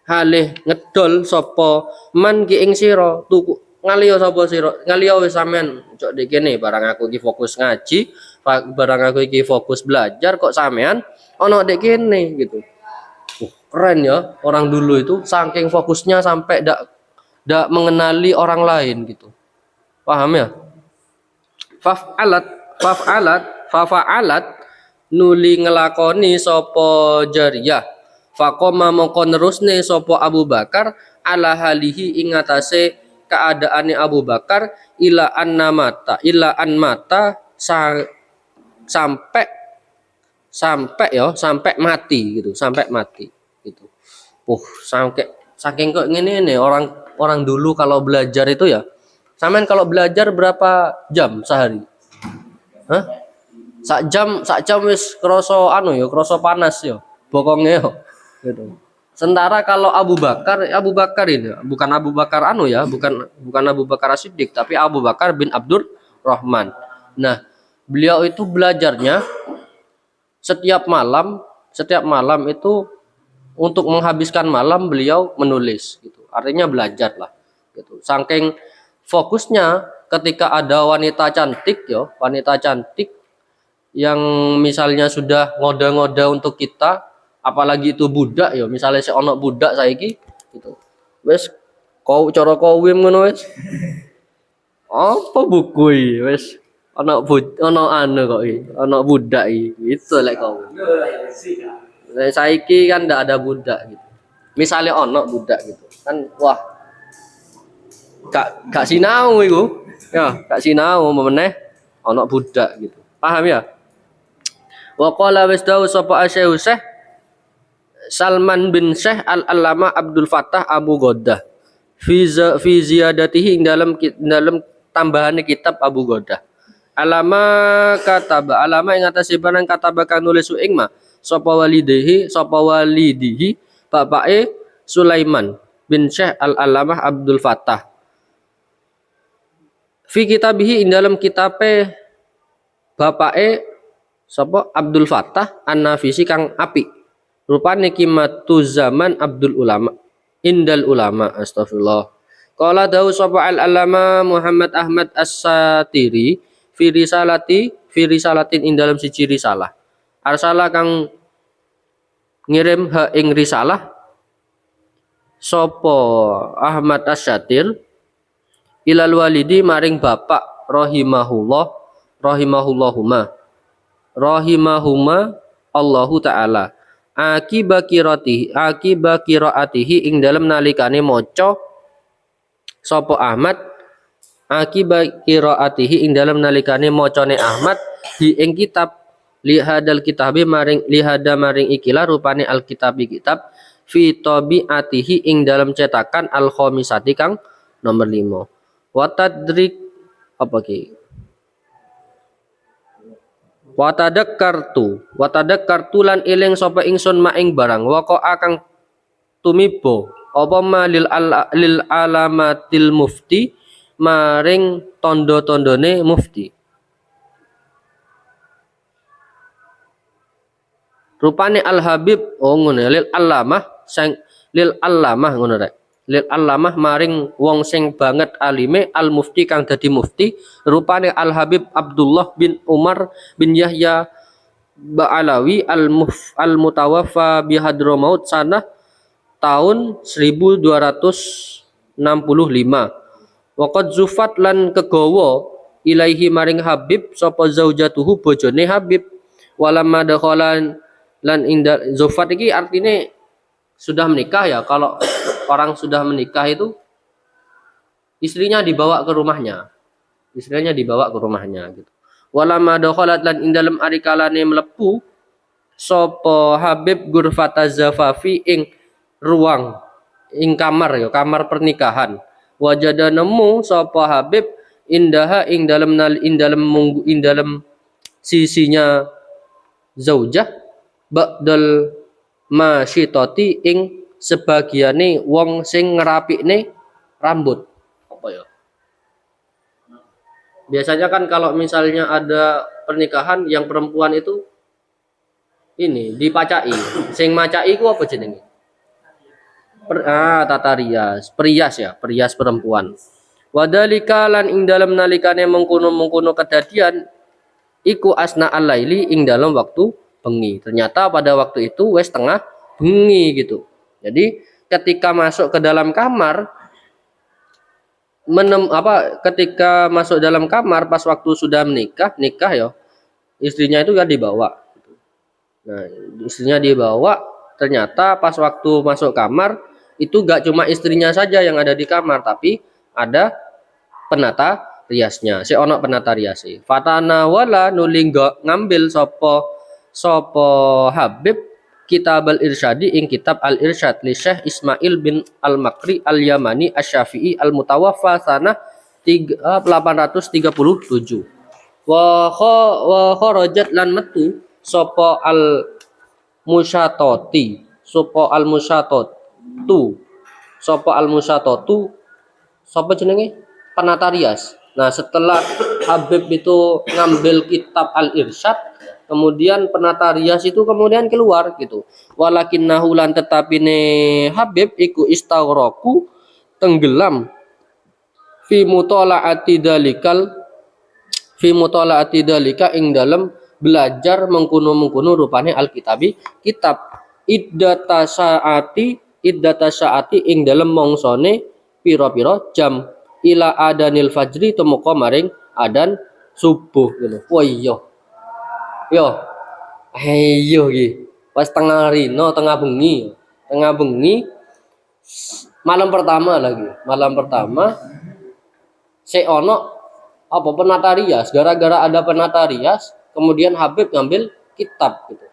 Speaker 1: halih ngedol sapa man ki ing sira tuku ngaliyo sapa sira ngaliyo wis sampean cok dekene barang aku iki fokus ngaji, barang aku iki fokus belajar kok sampean ono dekene gitu. Keren ya orang dulu itu, saking fokusnya sampai ndak mengenali orang lain gitu. Paham ya? Fafa'alat nuli ngelakoni sapa jariyah. Faqoma mongko nerusne sapa Abu Bakar ala halihi ing atase keadaane Abu Bakar ila an mata sampai sampai mati gitu, sampai mati gitu. Saking kok ngene nih orang dulu kalau belajar itu ya. Sampean kalau belajar berapa jam sehari? Hah? Sak jam wis kroso kroso panas yo. Bokonge yo. Gitu. Sementara kalau Abu Bakar ini bukan Abu Bakar bukan Abu Bakar As-Siddiq, tapi Abu Bakar bin Abdur Rahman. Nah, beliau itu belajarnya setiap malam itu untuk menghabiskan malam beliau menulis gitu. Artinya belajar lah gitu. Saking fokusnya ketika ada wanita cantik yang misalnya sudah ngode-ngode untuk kita, apalagi itu budak ya, misalnya si ono budak saiki gitu. Wes kau cara kawin ngono wes. Apa buku iki wes ono anu kok iki, ono budak iki. Itu lek kau. Saiki kan ndak ada budak gitu. Misalnya ono budak gitu. Kan wah gak sinau iku. Ya, gak sinau meneh ono budak gitu. Paham ya? Wa qala wasdau sapa Syekh Salman bin Syekh Al-Allamah Abdul Fattah Abu Ghaddah fi ziyadatihi dalam tambahan kitab Abu Ghaddah. Alama yang atas barang kataba kang nulis ing ma sapa walidihi bapake Sulaiman bin Syekh Al-Allamah Abdul Fattah fi kitabihi ing dalam kitabe bapake sapa Abdul Fattah An-Nafisi kang apik rupane kimatu zaman Abdul Ulama indal ulama astagfirullah. Qala dawu sapa al-alama Muhammad Ahmad As-Satiri fi risalatin ing dalam siji risalah. Arsala kang ngirim ha ing risalah sapa Ahmad As-Satir ilal walidi maring bapak rahimahumma Allahu taala akiba qiraatihi ing dalam nalikane maca sapa Ahmad akiba qiraatihi ing dalam nalikane macane Ahmad di ing kitab lihadal kitabi maring ikilah rupane alkitabi kitab fi tabiatihi ing dalam cetakan al khamisati kang nomor 5 wa tadrik apa ki Watadakkartu lan eling sapa ingsun maing barang waqa'a kang tumibo apa ma lil alamatil mufti maring tondo-tondone mufti. Rupane Al Habib ngono lil allamah ngono rek. Lil allamah maring wong sing banget alime al mufti kang dadi mufti rupane Al Habib Abdullah bin Umar bin Yahya Ba'alawi al mutawaffa bi Hadramaut sanah tahun 1265 waqad zufat lan kegawa ilaihi maring Habib sapa zaujatuhu bojone Habib walamma dakhalan lan inda zufat iki artine sudah menikah ya. Kalau orang sudah menikah itu istrinya dibawa ke rumahnya gitu. Walamma dakhalat lan ing dalem arikalane mlebu sapa Habib Gurfata Zafafi ing ruang ing kamar pernikahan wajada nemu sapa Habib indaha ing dalem sisinya zaujah ba'dal masyitati ing sebagiane wong sing ngerapikne rambut apa ya. Biasanya kan kalau misalnya ada pernikahan yang perempuan itu ini dipacai. Sing macai ku apa jenenge? Tata rias, perias perempuan. Wadalika lan ing dalam nalikane mengkono kedadian iku asna al-laili ing dalam waktu bengi. Ternyata pada waktu itu wes tengah bengi gitu. Jadi ketika masuk ke dalam kamar ketika masuk dalam kamar pas waktu sudah nikah ya istrinya itu kan dibawa. Nah, istrinya dibawa ternyata pas waktu masuk kamar itu gak cuma istrinya saja yang ada di kamar tapi ada penata riasnya. Si ono penata riasi. Fatana wala nulinggo ngambil sapa Habib kitab al-irsyadi ing kitab al-irsyad li Syekh Ismail bin al-Makri al-Yamani asy-Syafi'i al-mutawaffa sanah 837. Wa kharajat lan metu sapa al-musyatati sapa al-musyatatu sapa jenenge penata rias. Nah, setelah Habib itu ngambil kitab al-irsyad, kemudian penata rias itu kemudian keluar gitu. Walakinnahu lan tetapine Habib iku istaghraku tenggelam fi mutalaati dalika ing dalam belajar mengkuno rupane alkitabi kitab iddata saati ing dalam mongsone pira-pira jam ila adanil fajri temeka maring adan subuh gitu. Wah iya. Yo. Ayo iki. Pas tengah rino, tengah bengi malam pertama ono apa penata rias, gara-gara ada penata rias kemudian Habib ngambil kitab gitu.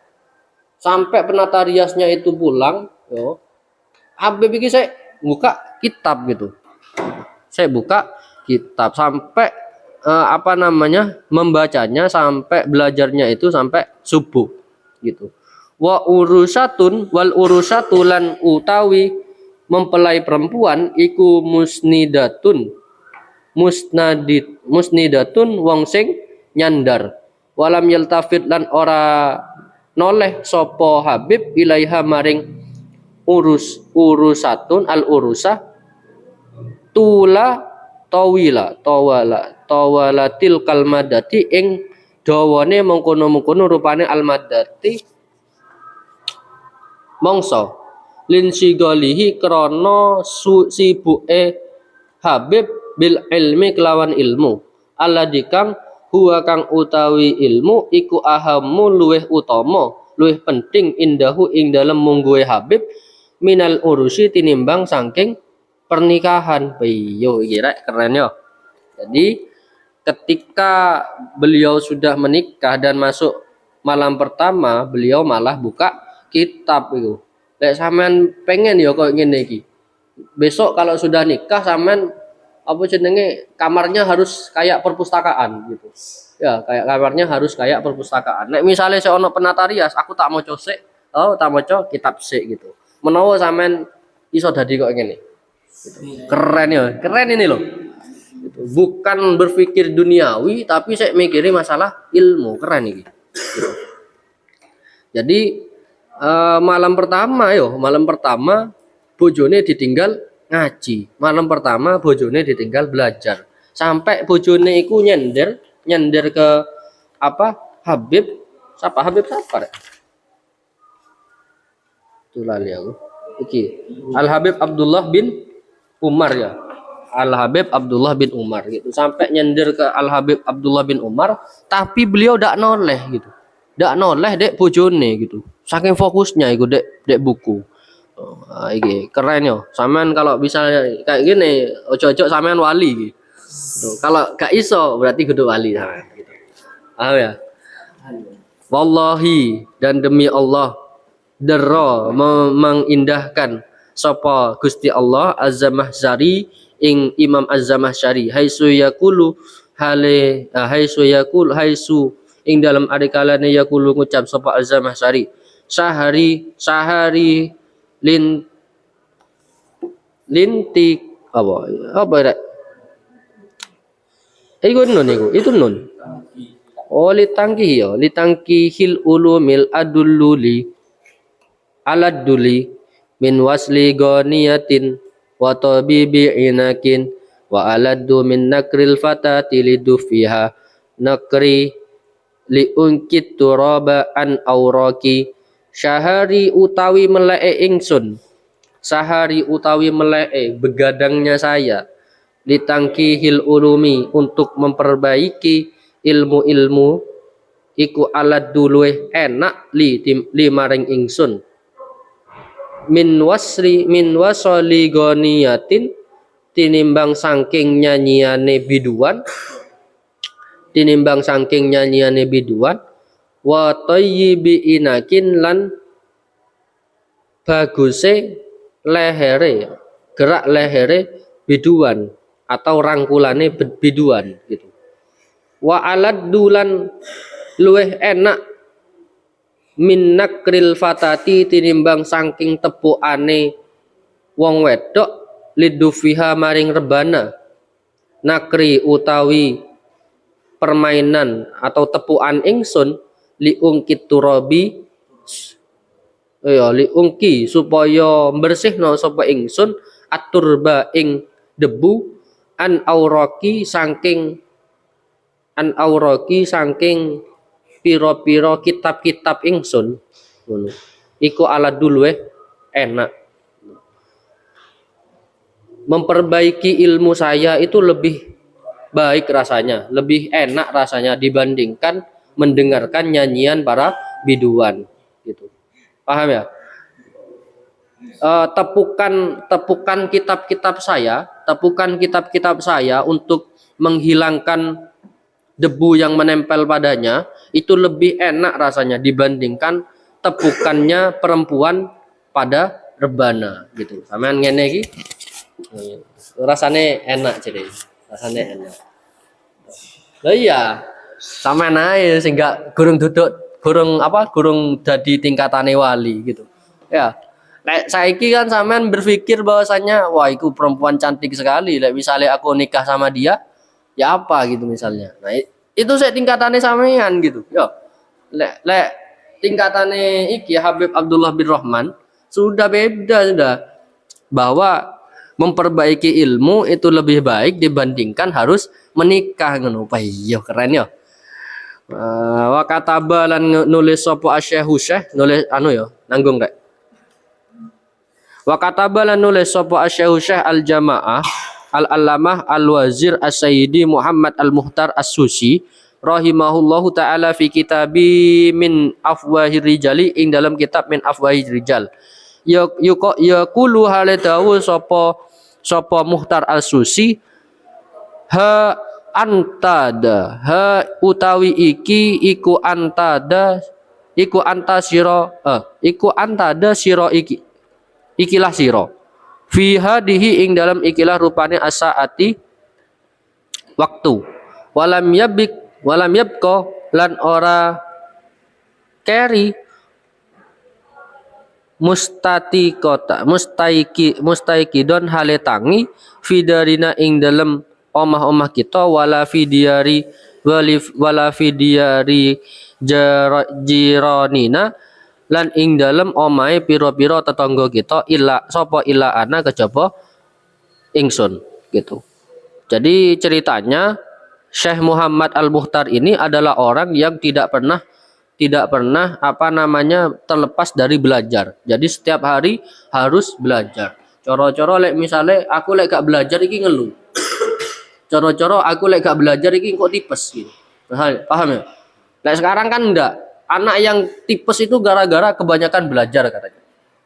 Speaker 1: Sampai penata riasnya itu pulang, yo. Habib iki saya buka kitab gitu. Saya buka kitab sampai membacanya sampai belajarnya itu sampai subuh gitu. Wal urusatu lan utawi mempelai perempuan iku musnidatun wong sing nyandar. Walam yaltafid lan ora noleh sapa Habib ilaiha maring urusatun al urusah tawalatil kalmadati ing dawane mengkono rupane almadati mongso lin sigalihi krana sibuke Habib bil ilmi kelawan ilmu alladzi kang huwa kang utawi ilmu iku ahammu luweh utama luweh penting indahu ing dalem mungguhe Habib minal urusi tinimbang saking pernikahan. Iyo iki rek keren yo. Jadi ketika beliau sudah menikah dan masuk malam pertama, beliau malah buka kitab itu. Lek sampean pengen ya kok ngene iki. Besok kalau sudah nikah sampean apa jenenge kamarnya harus kayak perpustakaan gitu. Ya, kayak kamarnya harus kayak perpustakaan. Nek misalnya saya ono penata rias, aku tak maca sik, tak maca kitab sik gitu. Menawa sampean iso dadi kok ngene. Gitu. Keren ya, keren ini loh. Gitu. Bukan berpikir duniawi tapi saya mikirin masalah ilmu, keren ini. Gitu. Jadi malam pertama bojone ditinggal ngaji. Malam pertama bojone ditinggal belajar. Sampai bojone iku nyender ke Habib. Habib siapa? Tulali aku. Iki. Al Habib Abdullah bin Umar ya. Al Habib Abdullah bin Umar gitu. Sampai nyender ke Al Habib Abdullah bin Umar, tapi beliau dak noleh gitu. Dak noleh dek bojone gitu. Saking fokusnya iku dek buku. Iki keren yo. Sampean kalau bisa kayak gini, ojo-ojo sampean wali gitu. Kalau gak iso berarti kudu wali sampean gitu. Ya. Wallahi dan demi Allah dero mengindahkan sapa Gusti Allah Az-Zamahsyari ing Imam Az-Zamahsyari haisu ing dalam adikalane yaqulu ngucap sapa Az-Zamahsyari sahari linti apa rek itu nun litangki hil ulumil aladuli min wasli ghaniyatin wa tabibi inakin wa aladdu min nakril fatati lidufiha nakri liunkit turaba an auraki syahari utawi meleke ingsun sahari utawi meleke begadangnya saya litangkihil ulumi untuk memperbaiki ilmu-ilmu iku aladdu luweh enak li maring ingsun min wasali ghaniyatin tinimbang saking nyanyiane biduan wa thayyibi inakin lan baguse lehere, gerak lehere biduan atau rangkulane biduan gitu. Wa aladdulan luweh enak min nakril fatati tinimbang saking tepukane wong wedok lidufiha maring rebana. Nakri utawi permainan atau tepukan ingsun liungkit turabi ya liungki supaya bersihno sapa ingsun aturba ing debu an auraki saking piro-piro kitab-kitab ingsun ngono iku ala dulu enak. Memperbaiki ilmu saya itu lebih baik rasanya, lebih enak rasanya dibandingkan mendengarkan nyanyian para biduan gitu. Paham ya? Tepukan kitab-kitab saya untuk menghilangkan debu yang menempel padanya itu lebih enak rasanya dibandingkan tepukannya perempuan pada rebana gitu. Sampean ngene iki rasane enak jadi. Rasane enak. Lah iya, sampean ae sing gak gurung dadi tingkatane wali gitu. Ya. Lek saiki kan sampean berpikir bahwasanya wah iku perempuan cantik sekali. Lek misalnya aku nikah sama dia, ya apa gitu misalnya. Nah, itu saya tingkatannya sampean gitu. Yo. Lek tingkatannya iki Habib Abdullah bin Rahman sudah beda sudah. Bahwa memperbaiki ilmu itu lebih baik dibandingkan harus menikah ngono. Iya keren ya. Wa kataba lan nulis sapa asyahu syekh nulis ya nanggung rek. Wa kataba lan nulis sapa asyahu syekh al-jamaah al-allamah al-wazir as-sayyidi Muhammad al-Muhtar as-Susi rahimahullahu taala fi kitabi min afwahir rijali ing dalam kitab min afwahir rijal. Ya kulu hale dawu sapa Muhtar al-Susi ha antada ha utawi iki iku antada iku antada sira ikilah sira fi hadihi ing dalam ikilah rupane asaati waktu walam yabqa lan ora keri mustaiki don hale tangi fidarina ing dalem omah-omah kita wala fidiari jiranina lan ing dalem omahe pira-pira tetangga kita illa ana kejaba ingsun gitu. Jadi ceritanya Syekh Muhammad Al-Muhtar ini adalah orang yang tidak pernah terlepas dari belajar. Jadi setiap hari harus belajar. Coro-coro lek misale aku lek gak belajar iki ngeluh. Coro-coro aku lek gak belajar iki kok tipes gitu. Paham ya? Lek sekarang kan enggak. Anak yang tipes itu gara-gara kebanyakan belajar katanya.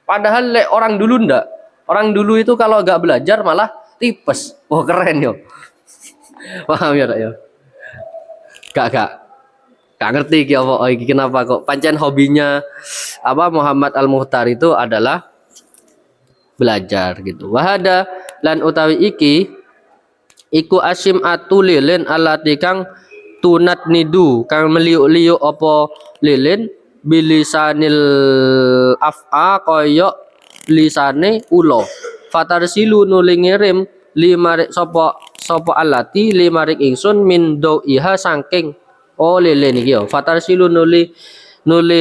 Speaker 1: Padahal lek orang dulu enggak. Orang dulu itu kalau gak belajar malah tipes. Oh keren yo. Paham ya, Rak ya? Gak ngerti kenapa kok pancen hobinya Muhammad Al-Muhtar itu adalah belajar gitu. Wahada lan utawi iki iku asim atulilin alati kang tunat nidu kang meliuk-liuk apa lilin bilisanil af'a kaya lisane ula. Fatarsilu nuli ngirim limarik sapa alati limarik ingsun min iha saking lilin iki yo. Fatarsilu nuli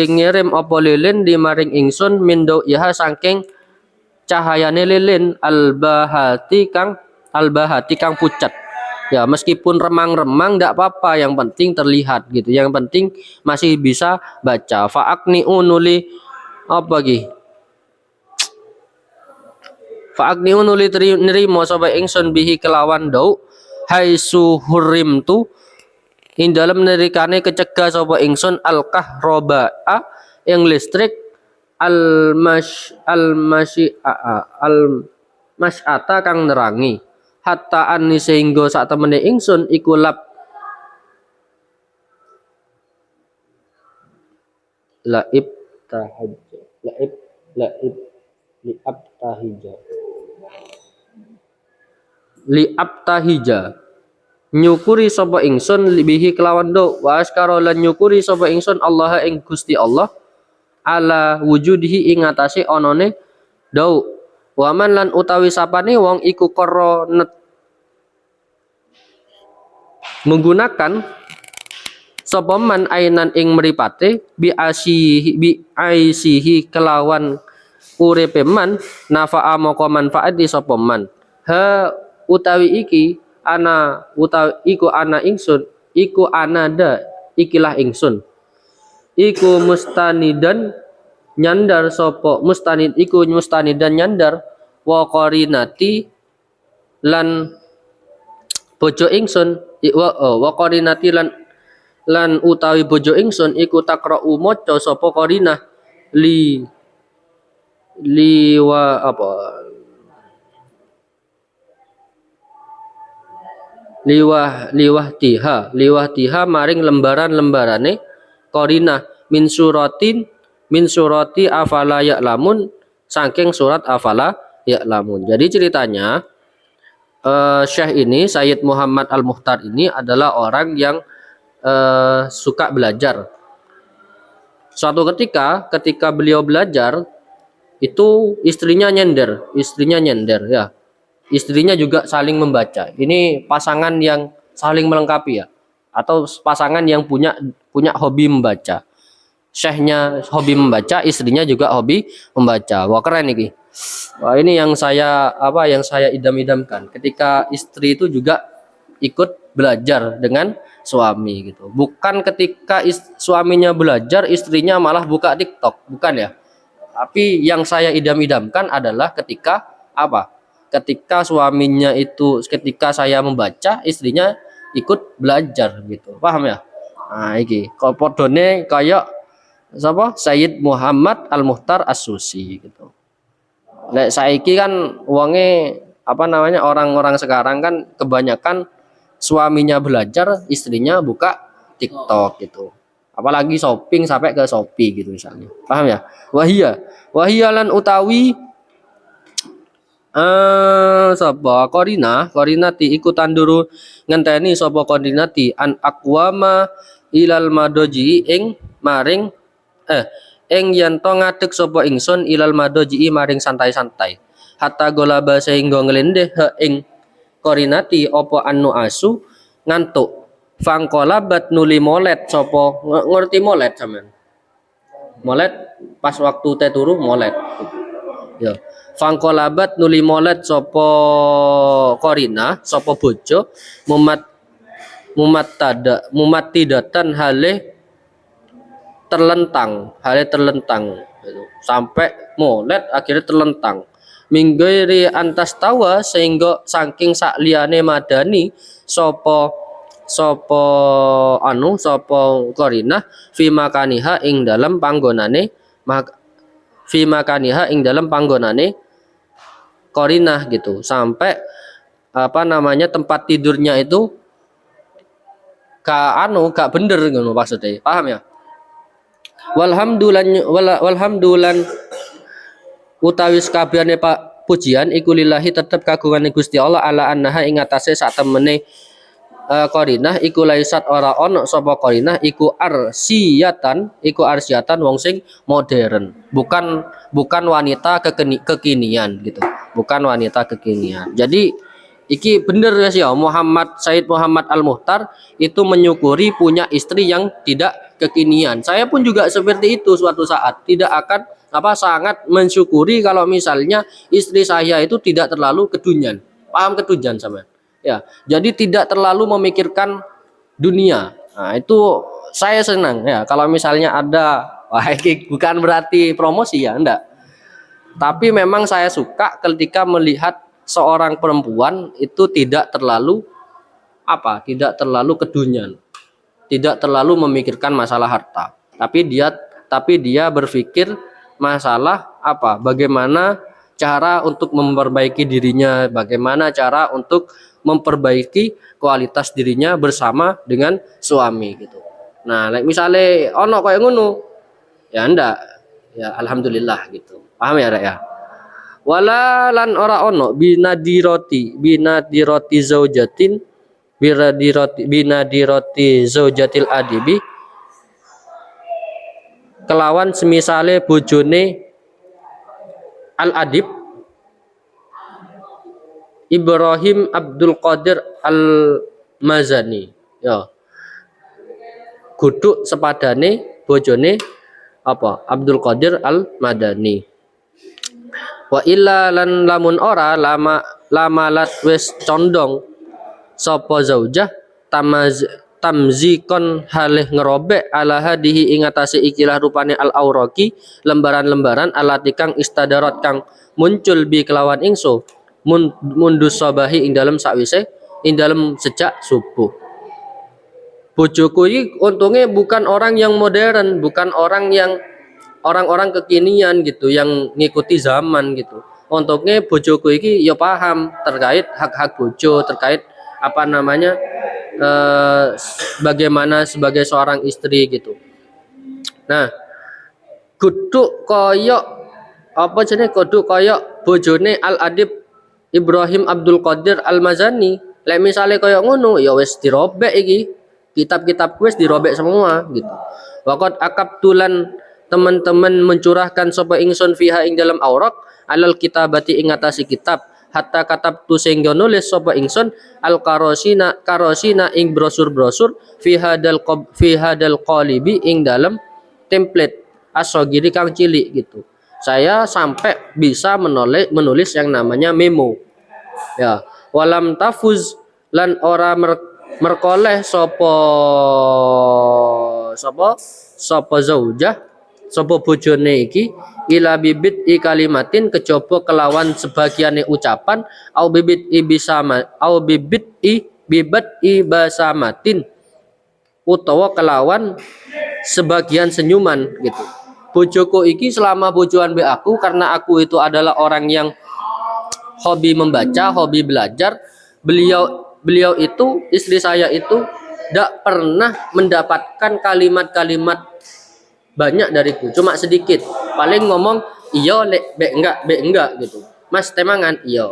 Speaker 1: ngirim apa lilin di maring ingsun min iha saking cahayane lilin albahati kang pucat. Ya meskipun remang-remang ndak apa-apa, yang penting terlihat gitu. Yang penting masih bisa baca. Fa'akni nuli apa iki? Fa'akni nuli nerimo sapa ingsun bihi kelawan dau haisu hurrimtu ing dalam nerikane kecegah sapa ingsun al kahroba yang listrik al masyata kang nerangi hatta anni sehingga sak temene ingsun iku laib tahajja laib liab tahija liab tahija nyukuri sapa ingsun bihi kelawan do wa askara lan nyukuri sapa ingsun Allah ing Gusti Allah ala wujudihi ing atase onone dau waman lan utawi sapane wong iku koronet menggunakan sapa man ainan ing mripate bi aisihi kelawan uripe man nafa'a moko manfaat di sapa man ha utawi iki ana utawi iku ana ingsun iku anada ikilah ingsun iku mustanidan nyandar sapa mustanid iku mustanidan nyandar wa qarinati lan bojo ingsun wa qarinati lan utawi bojo ingsun iku takra'u maca sapa qarinah liwa apa liwah tiha maring lembarane qarinah min surati afala ya'lamun saking surat afala ya'lamun. Jadi ceritanya Syekh ini Sayyid Muhammad Al-Muhtar ini adalah orang yang suka belajar. Suatu ketika beliau belajar itu istrinya nyender ya. Istrinya juga saling membaca. Ini pasangan yang saling melengkapi ya, atau pasangan yang punya hobi membaca. Syekhnya hobi membaca, istrinya juga hobi membaca. Wah keren ini. Wah ini yang saya idam-idamkan. Ketika istri itu juga ikut belajar dengan suami gitu. Bukan ketika suaminya belajar, istrinya malah buka TikTok, bukan ya. Tapi yang saya idam-idamkan adalah ketika ketika suaminya itu ketika saya membaca istrinya ikut belajar gitu, paham ya? Nah iki podone kayak siapa Sayyid Muhammad Al-Muhtar As-Susi gitu. Lek saiki kan wonge orang-orang sekarang kan kebanyakan suaminya belajar istrinya buka TikTok gitu, apalagi shopping sampai ke Shopee gitu misalnya, paham ya? Wahia lan utawi sapa qarinati iku tanduru ngenteni sapa qarinati an aqwama ilal madoji ing maring yen to ngadeg sapa ingsun ilal madoji maring santai-santai hatta golaba sehingga nglendeh ing qarinati apa anu asu ngantuk fangkolabat nuli molet sapa ngerti molet sampean molet pas waktu teh turu molet ya. Fangkolabat nuli molet sopo korina sopo bojo mumat tidatan hale terlentang gitu. Sampai molet akhirnya terlentang minggiri antas tawa sehingga saking sakliyane madani sopo korina fi makaniha ing dalam panggonane Qarinah gitu, sampai tempat tidurnya itu gak bener gitu maksudnya, paham ya? Walhamdulan utawi kabehane Pak pujian iku lillahi tetep kagungane Gusti Allah ala annaha ing atase sak temene Qarinah iku laisat ora ono sapa Qarinah iku arsyatan wong sing modern, bukan wanita kekinian gitu, bukan wanita kekinian. Jadi iki bener ya sih ya, Sayyid Muhammad Al-Muhtar itu menyukuri punya istri yang tidak kekinian. Saya pun juga seperti itu suatu saat, tidak akan sangat mensyukuri kalau misalnya istri saya itu tidak terlalu kedunian. Paham kedunian sama? Ya, jadi tidak terlalu memikirkan dunia. Nah, itu saya senang ya. Kalau misalnya ada, bukan berarti promosi ya, enggak. Tapi memang saya suka ketika melihat seorang perempuan itu tidak terlalu kedunian, tidak terlalu memikirkan masalah harta. Tapi dia berpikir masalah bagaimana cara untuk memperbaiki dirinya, bagaimana cara untuk memperbaiki kualitas dirinya bersama dengan suami gitu. Nah, misalnya ono kayak ngono Ya ndak. Ya alhamdulillah gitu. Paham ya, Rek ya? Wala lan ora ono binadiroti zaujatin binadiroti zaujatil adibi kelawan semisale bojone al adib Ibrahim Abdul Qadir al Mazani. Ya. Guduk sepadane bojone apa? Abdul Qadir al Madani. Wa illa lan lamun ora lamalat wis condong sapa zaujah tamzikon halih ngerobek ala hadihi ing atase ikilah rupane al auraki lembaran-lembaran alati kang istadarat kang muncul bi kelawan ingso mundus sabahi ing dalem sakwise ing dalem sejak subuh. Bojoku ini untungnya bukan orang yang modern, bukan orang yang orang-orang kekinian gitu yang ngikuti zaman gitu. Untungnya bojoku ini ya paham terkait hak-hak bojo, terkait apa namanya bagaimana sebagai seorang istri gitu. Nah, kudu koyok apa jenenge kudu koyok bojone Al Adib Ibrahim Abdul Qadir Al Mazani. Lek misale koyok ngono ya wis dirobek iki. Kitab-kitab wis dirobek semua gitu. Waqat akabtulan teman-teman mencurahkan sapa ingsun fiha ing dalam aurak alal kitabati ing atase kitab hatta katabtu sehingga nulis sapa ingsun al karosina ing brosur-brosur fi hadal qalibi ing dalam template asogiri kang cilik gitu. Saya sampai bisa menulis yang namanya memo. Ya, walam tafuz lan ora merkoleh sapa zaujah sapa bojone iki ila bibit i kalimatin kejaba kelawan sebagiane ucapan au bibit i basamatin utawa kelawan sebagian senyuman gitu. Bojoku iki selama bojoan be aku karena aku itu adalah orang yang hobi membaca, hobi belajar, beliau itu, istri saya itu tidak pernah mendapatkan kalimat-kalimat banyak dariku, cuma sedikit. Paling ngomong iya lek be enggak gitu. Mas temangan iya.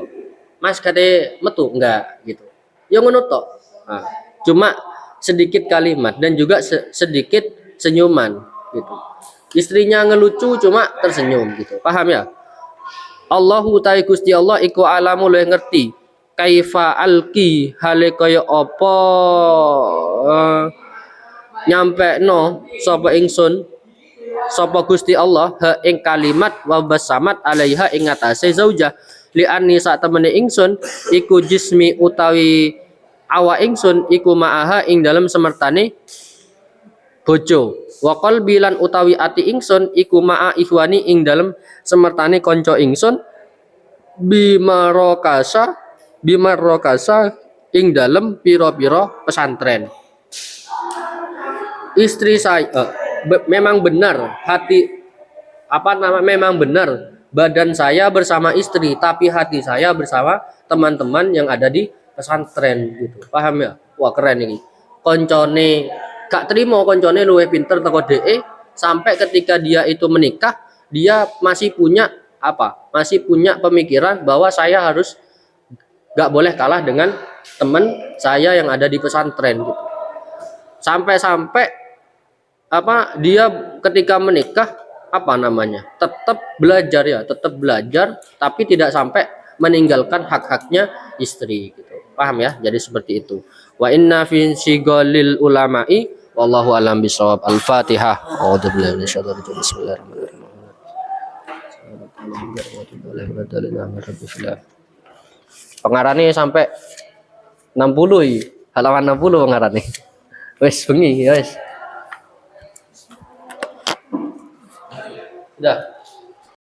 Speaker 1: Mas kade metu enggak gitu. Ya ngono tok. Nah, cuma sedikit kalimat dan juga sedikit senyuman gitu. Istrinya ngelucu cuma tersenyum gitu. Paham ya? Allahu ta'ala Gusti Allah iku alamu luwih ngerti kaifa alki hale kaya apa nyampe no sapa ingsun sapa Gusti Allah ha ing kalimat wa basamat alaiha ing atase zaujah li anni sak temene ingsun iku jismi utawi awa ingsun iku maaha ing dalam semertane bojo wa qalbi lan utawi ati ingsun iku maa ikhwani ing dalam semertane kanca ingsun bimarokasa ing dalam piro-piro pesantren. Istri saya memang benar memang benar badan saya bersama istri tapi hati saya bersama teman-teman yang ada di pesantren gitu. Paham ya? Wah keren ini. Koncone gak terima koncone luwih pinter teko DE sampai ketika dia itu menikah dia masih punya pemikiran bahwa saya harus gak boleh kalah dengan teman saya yang ada di pesantren gitu. Sampai dia ketika menikah tetap belajar tapi tidak sampai meninggalkan hak-haknya istri gitu. Paham ya? Jadi seperti itu. Wa inna fi sighalil ulama'i wallahu alam bisawab. Al-Fatihah. A'udzubillahi minasyaitonir rajim. Bismillahirrahmanirrahim. Pengarane sampai 60 halaman 60 pengarane. Wes bengi wes. Udah.